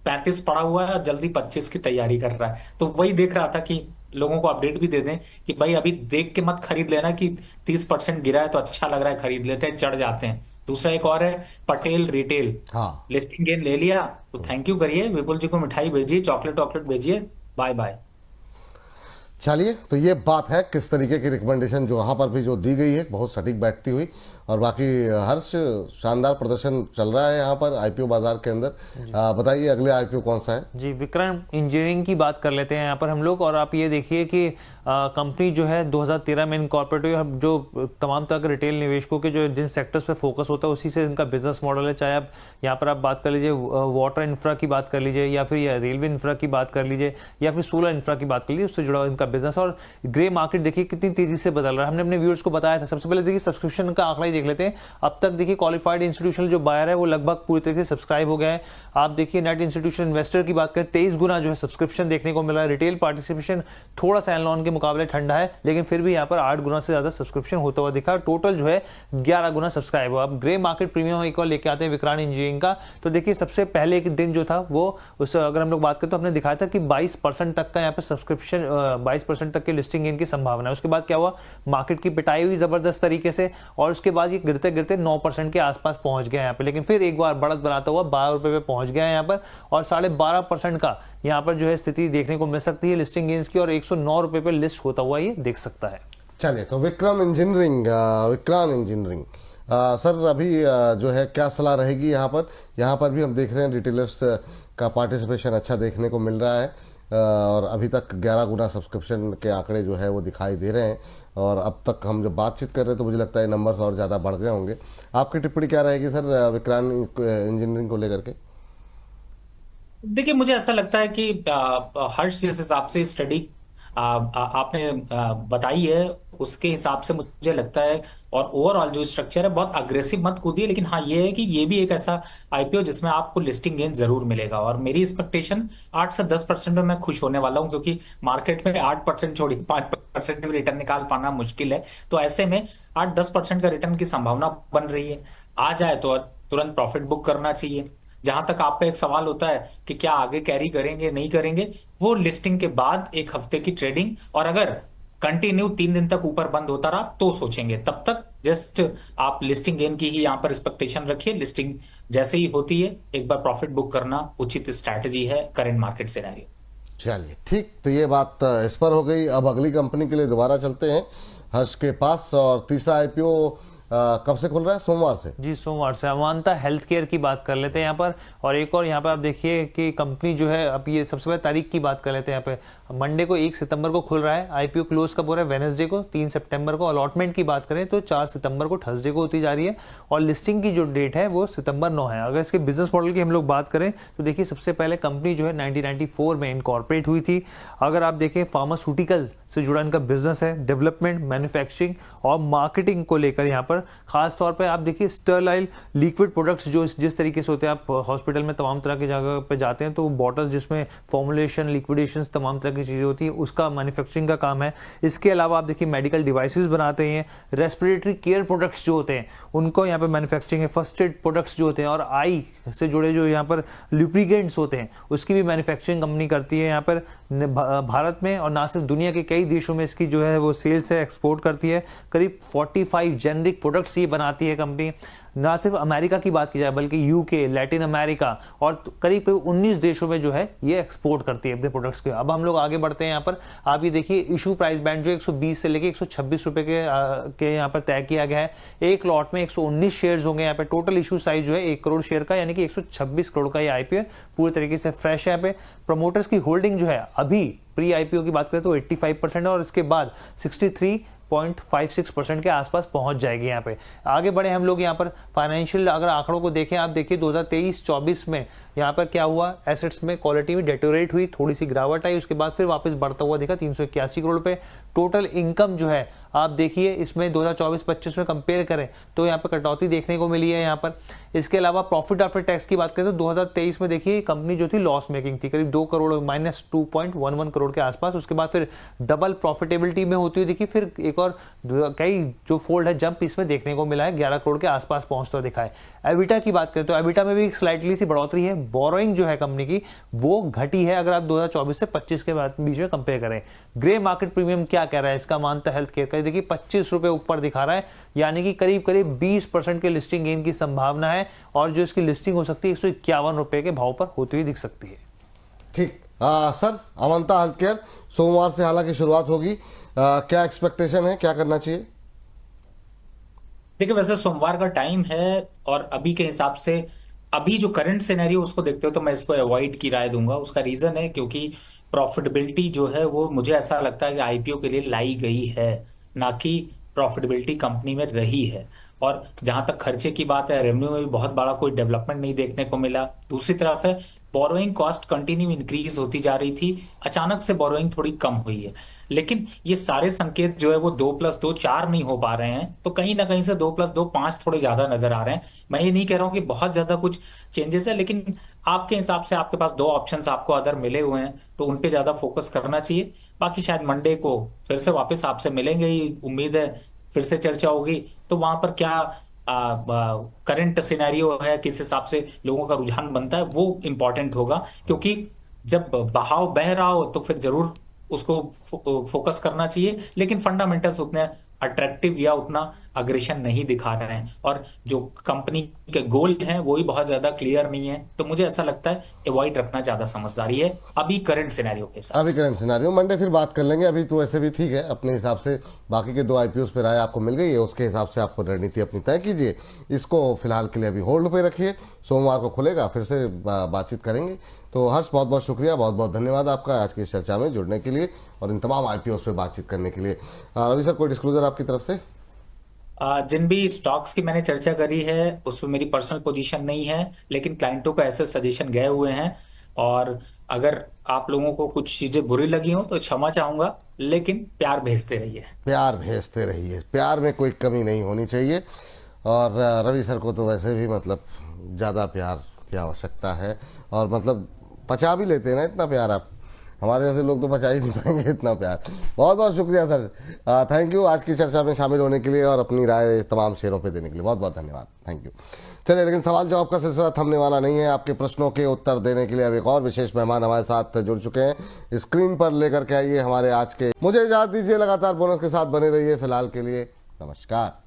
35 पड़ा हुआ है और जल्दी 25 की तैयारी कर रहा है। तो वही देख रहा था कि लोगों को अपडेट भी दे दें कि भाई अभी देख के मत खरीद लेना कि 30% गिरा है तो अच्छा लग रहा है, खरीद लेते हैं, चढ़ जाते हैं। दूसरा एक और है पटेल रिटेल, हाँ, लिस्टिंग गेन ले लिया तो थैंक यू करिए, विपुल जी को मिठाई भेजिए, चॉकलेट वॉकलेट भेजिए, बाय बाय। चलिए, तो ये बात है किस तरीके की रिकमेंडेशन जो वहाँ पर भी जो दी गई है बहुत सटीक बैठती हुई, और बाकी हर्ष शानदार प्रदर्शन चल रहा है यहाँ पर आईपीओ बाजार के अंदर। बताइए अगले आईपीओ कौन सा है? जी, विक्रम इंजीनियरिंग की बात कर लेते हैं यहाँ पर हम लोग। और आप ये देखिए कि कंपनी जो है 2013 में इनकॉर्पोरेट हुई। जो तमाम तरह के रिटेल निवेशकों के जो जिन सेक्टर्स पे फोकस होता है उसी से इनका बिजनेस मॉडल है। चाहे आप यहाँ पर आप बात कर लीजिए वाटर इंफ्रा की बात कर लीजिए, या फिर रेलवे इंफ्रा की बात कर लीजिए, या फिर सोलर इंफ्रा की बात कर लीजिए, उससे जुड़ा हुआ इनका बिजनेस। और ग्रे मार्केट देखिए कितनी तेजी से बदल रहा है। हमने अपने व्यूअर्स को बताया था। सबसे पहले देखिए सब्सक्रिप्शन का आंकड़ा ही देख लेते हैं। अब तक देखिए क्वालिफाइड इंस्टीट्यूशनल जो बायर है वो लगभग पूरी तरीके से सब्सक्राइब हो गया है। आप देखिए नेट इंस्टीट्यूशनल इन्वेस्टर की बात करें 23 गुना जो है सब्सक्रिप्शन देखने को मिला है। रिटेल पार्टिसिपेशन थोड़ा सा एनलॉन के मुकाबले ठंडा है, लेकिन फिर भी यहाँ पर 8 गुना से ज्यादा सब्सक्रिप्शन होता हुआ दिखा। टोटल जो है 11 गुना सब्सक्राइब हुआ। अब ग्रे मार्केट प्रीमियम एक और लेके आते हैं विक्रांत इंजीनियरिंग का। तो देखिए सबसे पहले एक दिन जो था वो उस अगर हम लोग बात करें तो हमने दिखाया था कि 22% तक का यहाँ पे सब्सक्रिप्शन 22% तक के लिस्टिंग गेन की संभावना है। उसके बाद क्या हुआ, मार्केट की पिटाई हुई जबरदस्त तरीके से, और उसके बाद ये गिरते गिरते 9% के आसपास पहुंच गया यहाँ पे। लेकिन फिर एक बार बढ़त बनाता हुआ 12 रुपए पे पहुंच गया यहाँ पर, और 12.5% का यहाँ पर जो है स्थिति देखने को मिल सकती है लिस्टिंग गेन्स की, और 109 रुपए पे लिस्ट होता हुआ ये देख सकता है। चलिए, तो विक्रांत इंजीनियरिंग सर अभी जो है क्या सलाह रहेगी यहाँ पर? यहाँ पर भी हम देख रहे हैं रिटेलर्स का पार्टिसिपेशन अच्छा देखने को मिल रहा है, और अभी तक 11 गुना सब्सक्रिप्शन के आंकड़े जो है वो दिखाई दे रहे हैं। और अब तक हम जब बातचीत कर रहे हैं तो मुझे लगता है नंबर्स और ज़्यादा बढ़ गए होंगे। आपकी टिप्पणी क्या रहेगी सर विक्रांत इंजीनियरिंग को लेकर के? देखिए, मुझे ऐसा लगता है कि हर्ष जिस हिसाब से स्टडी आपने बताई है उसके हिसाब से मुझे लगता है, और ओवरऑल जो स्ट्रक्चर है बहुत अग्रेसिव मत कूदिए। लेकिन हाँ, ये है कि ये भी एक ऐसा आईपीओ जिसमें आपको लिस्टिंग गेन जरूर मिलेगा, और मेरी एक्सपेक्टेशन 8 से 10% में मैं खुश होने वाला हूं, क्योंकि मार्केट में 8% छोड़ी 5% भी रिटर्न निकाल पाना मुश्किल है। तो ऐसे में 8-10% का रिटर्न की संभावना बन रही है। आ जाए तो तुरंत प्रॉफिट बुक करना चाहिए। जहां तक आपका एक सवाल होता है कि क्या आगे कैरी करेंगे नहीं करेंगे, वो लिस्टिंग के बाद एक हफ्ते की ट्रेडिंग, और अगर कंटिन्यू 3 दिन तक ऊपर बंद होता रहा तो सोचेंगे। तब तक जस्ट आप लिस्टिंग गेन की ही यहाँ पर एक्सपेक्टेशन रखिए। लिस्टिंग जैसे ही होती है एक बार प्रॉफिट बुक करना उचित स्ट्रैटेजी है करंट मार्केट सिनेरियो। चलिए ठीक, तो ये बात इस पर हो गई। अब अगली कंपनी के लिए दोबारा चलते हैं हर्ष के पास। और तीसरा आईपीओ कब से खुल रहा है? सोमवार से। जी, सोमवार से। अमांता हेल्थ केयर की बात कर लेते हैं यहाँ पर। और एक और यहाँ पर आप देखिए कि कंपनी जो है, अब ये सबसे पहले तारीख की बात कर लेते हैं। यहाँ पे मंडे को 1 सितंबर को खुल रहा है। आईपीओ क्लोज कब हो रहा है? वेडनेसडे को 3 सितंबर को। अलॉटमेंट की बात करें तो 4 सितंबर को थर्सडे को होती जा रही है, और लिस्टिंग की जो डेट है वो सितंबर 9 है। अगर इसके बिजनेस मॉडल की हम लोग बात करें तो देखिए सबसे पहले कंपनी जो है 1994 में इनकॉर्पोरेट हुई थी। अगर आप देखें फार्मास्यूटिकल से जुड़ा इनका बिजनेस है, डेवलपमेंट, मैन्युफैक्चरिंग और मार्केटिंग को लेकर यहाँ पर खास तौर पे आप देखिए स्टरलाइल लिक्विड प्रोडक्ट्स जो जिस तरीके से होते हैं, आप हॉस्पिटल में तमाम तरह की जगह पे जाते हैं तो बॉटल्स जिसमें फॉर्मुलेशन, लिक्विडेशन, तमाम तरह की चीजें होती है, उसका मैन्युफैक्चरिंग का काम है। इसके अलावा आप देखिए मेडिकल डिवाइसेस बनाते हैं, रेस्पिरेटरी केयर प्रोडक्ट्स जो होते हैं उनको यहाँ पे मैन्युफैक्चरिंग है, फर्स्ट एड प्रोडक्ट्स जो होते हैं, और आई से जुड़े जो यहाँ पर लुब्रिकेंट्स होते हैं उसकी भी मैन्युफैक्चरिंग कंपनी करती है यहाँ पर भारत में। और ना सिर्फ दुनिया के कई देशों में इसकी जो है वो सेल्स है, एक्सपोर्ट करती है। करीब 45 जेनरिक प्रोडक्ट्स ये बनाती है कंपनी। ना सिर्फ अमेरिका की बात की जाए बल्कि यूके, लैटिन अमेरिका और करीब 19 देशों में जो है ये एक्सपोर्ट करती है अपने प्रोडक्ट्स के। अब हम लोग आगे बढ़ते हैं यहाँ पर। आप ये देखिए इशू प्राइस बैंड जो 120 से लेके 126 रुपए के यहाँ पर तय किया गया है। एक लॉट में 119 शेयर्स होंगे यहाँ पे। टोटल इशू साइज जो है 1 करोड़ शेयर का, यानी कि 126 करोड़ का ये आईपीओ पूरी तरीके से फ्रेश है यहाँ पे। प्रमोटर्स की होल्डिंग जो है अभी प्री आईपीओ की बात करें तो 85% और इसके बाद 63.56% के आसपास पहुंच जाएगी यहाँ पे। आगे बढ़े हम लोग यहाँ पर फाइनेंशियल अगर आंकड़ों को देखें, आप देखिए 2023-24 में यहाँ पर क्या हुआ, एसेट्स में क्वालिटी में डेटोरेट हुई, थोड़ी सी गिरावट आई, उसके बाद फिर वापस बढ़ता हुआ देखा 381 करोड़ पे। टोटल इनकम जो है आप देखिए इसमें 2024-25 में कंपेयर करें तो यहाँ पर कटौती देखने को मिली है यहाँ पर। इसके अलावा प्रॉफिट आफ्टर टैक्स की बात करें तो 2023 में देखिए कंपनी जो थी लॉस मेकिंग थी, करीब 2 करोड़ -2.11 करोड़ के आसपास। उसके बाद फिर डबल प्रॉफिटेबिलिटी में होती हुई देखिए, फिर एक और कई जो फोल्ड है जंप इसमें देखने को मिला है, 11 करोड़ के आसपास पहुंचता दिखा है। एबिटा की बात करें तो एबिटा में भी स्लाइटली सी बढ़ोतरी है। बोरोइंग जो है कंपनी की वो घटी है अगर आप 2024 से 25 के बीच में कंपेयर करें। ग्रे मार्केट प्रीमियम क्या कह रहा है इसका? मानता हेल्थ केयर का देखिए 25 रुपए ऊपर दिखा रहा है, यानी कि करीब करीब 20% के लिस्टिंग गेन की संभावना है, और जो इसकी लिस्टिंग हो सकती है 151 रुपए के भाव पर होती हुई दिख सकती है। ठीक। सर, अमंता हेल्थ केयर सोमवार से हालांकि शुरुआत होगी, क्या एक्सपेक्टेशन है, क्या करना चाहिए? देखिए, वैसे सोमवार का टाइम है और अभी के हिसाब से अभी जो करंट सिनेरियो उसको देखते हो तो मैं इसको अवॉइड की राय दूंगा। उसका रीजन है क्योंकि प्रॉफिटेबिलिटी जो है वो मुझे ऐसा लगता है कि आईपीओ के लिए लाई गई है, ना कि प्रॉफिटेबिलिटी कंपनी में रही है। और जहां तक खर्चे की बात है, रेवेन्यू में भी बहुत बड़ा कोई डेवलपमेंट नहीं देखने को मिला। दूसरी तरफ है बोरोइंग कॉस्ट कंटिन्यू इंक्रीज होती जा रही थी, अचानक से बोरोइंग थोड़ी कम हुई है। लेकिन ये सारे संकेत जो है वो 2+2 4 नहीं हो पा रहे हैं, तो कहीं ना कहीं से 2+2 5 थोड़े ज्यादा नजर आ रहे हैं। मैं ये नहीं कह रहा हूं कि बहुत ज्यादा कुछ चेंजेस है, लेकिन आपके हिसाब से आपके पास 2 ऑप्शंस आपको अदर मिले हुए हैं तो उन पे ज्यादा फोकस करना चाहिए। बाकी शायद मंडे को फिर से वापस आपसे मिलेंगे ही, उम्मीद है फिर से चर्चा होगी। तो वहां पर क्या करंट सिनेरियो है, किस हिसाब से लोगों का रुझान बनता है, वो इंपॉर्टेंट होगा। क्योंकि जब बहाव बह रहा हो तो फिर जरूर उसको फोकस करना चाहिए, लेकिन फंडामेंटल्स उतने अट्रैक्टिव या उतना अग्रेशन नहीं दिखा रहे हैं और जो कंपनी के गोल हैं वो ही बहुत ज्यादा क्लियर नहीं है। तो मुझे ऐसा लगता है अवॉइड रखना ज्यादा समझदारी है अभी करंट सिनेरियो के हिसाब अभी से। करंट सिनेरियो मंडे फिर बात कर लेंगे। अभी तो ऐसे भी ठीक है, अपने हिसाब से बाकी के 2 आईपीओ पे राय आपको मिल गई है, उसके हिसाब से आपको रणनीति अपनी तय कीजिए। इसको फिलहाल के लिए अभी होल्ड पे रखिए, सोमवार को खुलेगा फिर से बातचीत करेंगे। तो हर्ष, बहुत बहुत शुक्रिया, बहुत बहुत धन्यवाद आपका आज की इस चर्चा में जुड़ने के लिए और इन तमाम आईपीओ पे बातचीत करने के लिए। रवि सर, कोई डिस्क्लोजर आपकी तरफ से? जिन भी स्टॉक्स की मैंने चर्चा करी है उसमें मेरी पर्सनल पोजीशन नहीं है, लेकिन क्लाइंटों को ऐसे सजेशन गए हुए हैं। और अगर आप लोगों को कुछ चीजें बुरी लगी हो तो क्षमा चाहूंगा, लेकिन प्यार भेजते रहिए। प्यार भेजते रहिए, प्यार में कोई कमी नहीं होनी चाहिए। और रवि सर को तो वैसे भी मतलब ज़्यादा प्यार की आवश्यकता है, और मतलब पचा भी लेते हैं ना इतना प्यार आप, हमारे जैसे लोग तो पचा ही नहीं पाएंगे इतना प्यार। बहुत बहुत शुक्रिया सर, थैंक यू आज की चर्चा में शामिल होने के लिए और अपनी राय तमाम शेयरों पे देने के लिए बहुत बहुत धन्यवाद, थैंक यू। चलिए, लेकिन सवाल जवाब का सिलसिला थमने वाला नहीं है। आपके प्रश्नों के उत्तर देने के लिए अब एक और विशेष मेहमान हमारे साथ जुड़ चुके हैं, स्क्रीन पर लेकर के आइए हमारे आज के। मुझे इजाज़त दीजिए, लगातार बोनस के साथ बने रहिए। फिलहाल के लिए नमस्कार।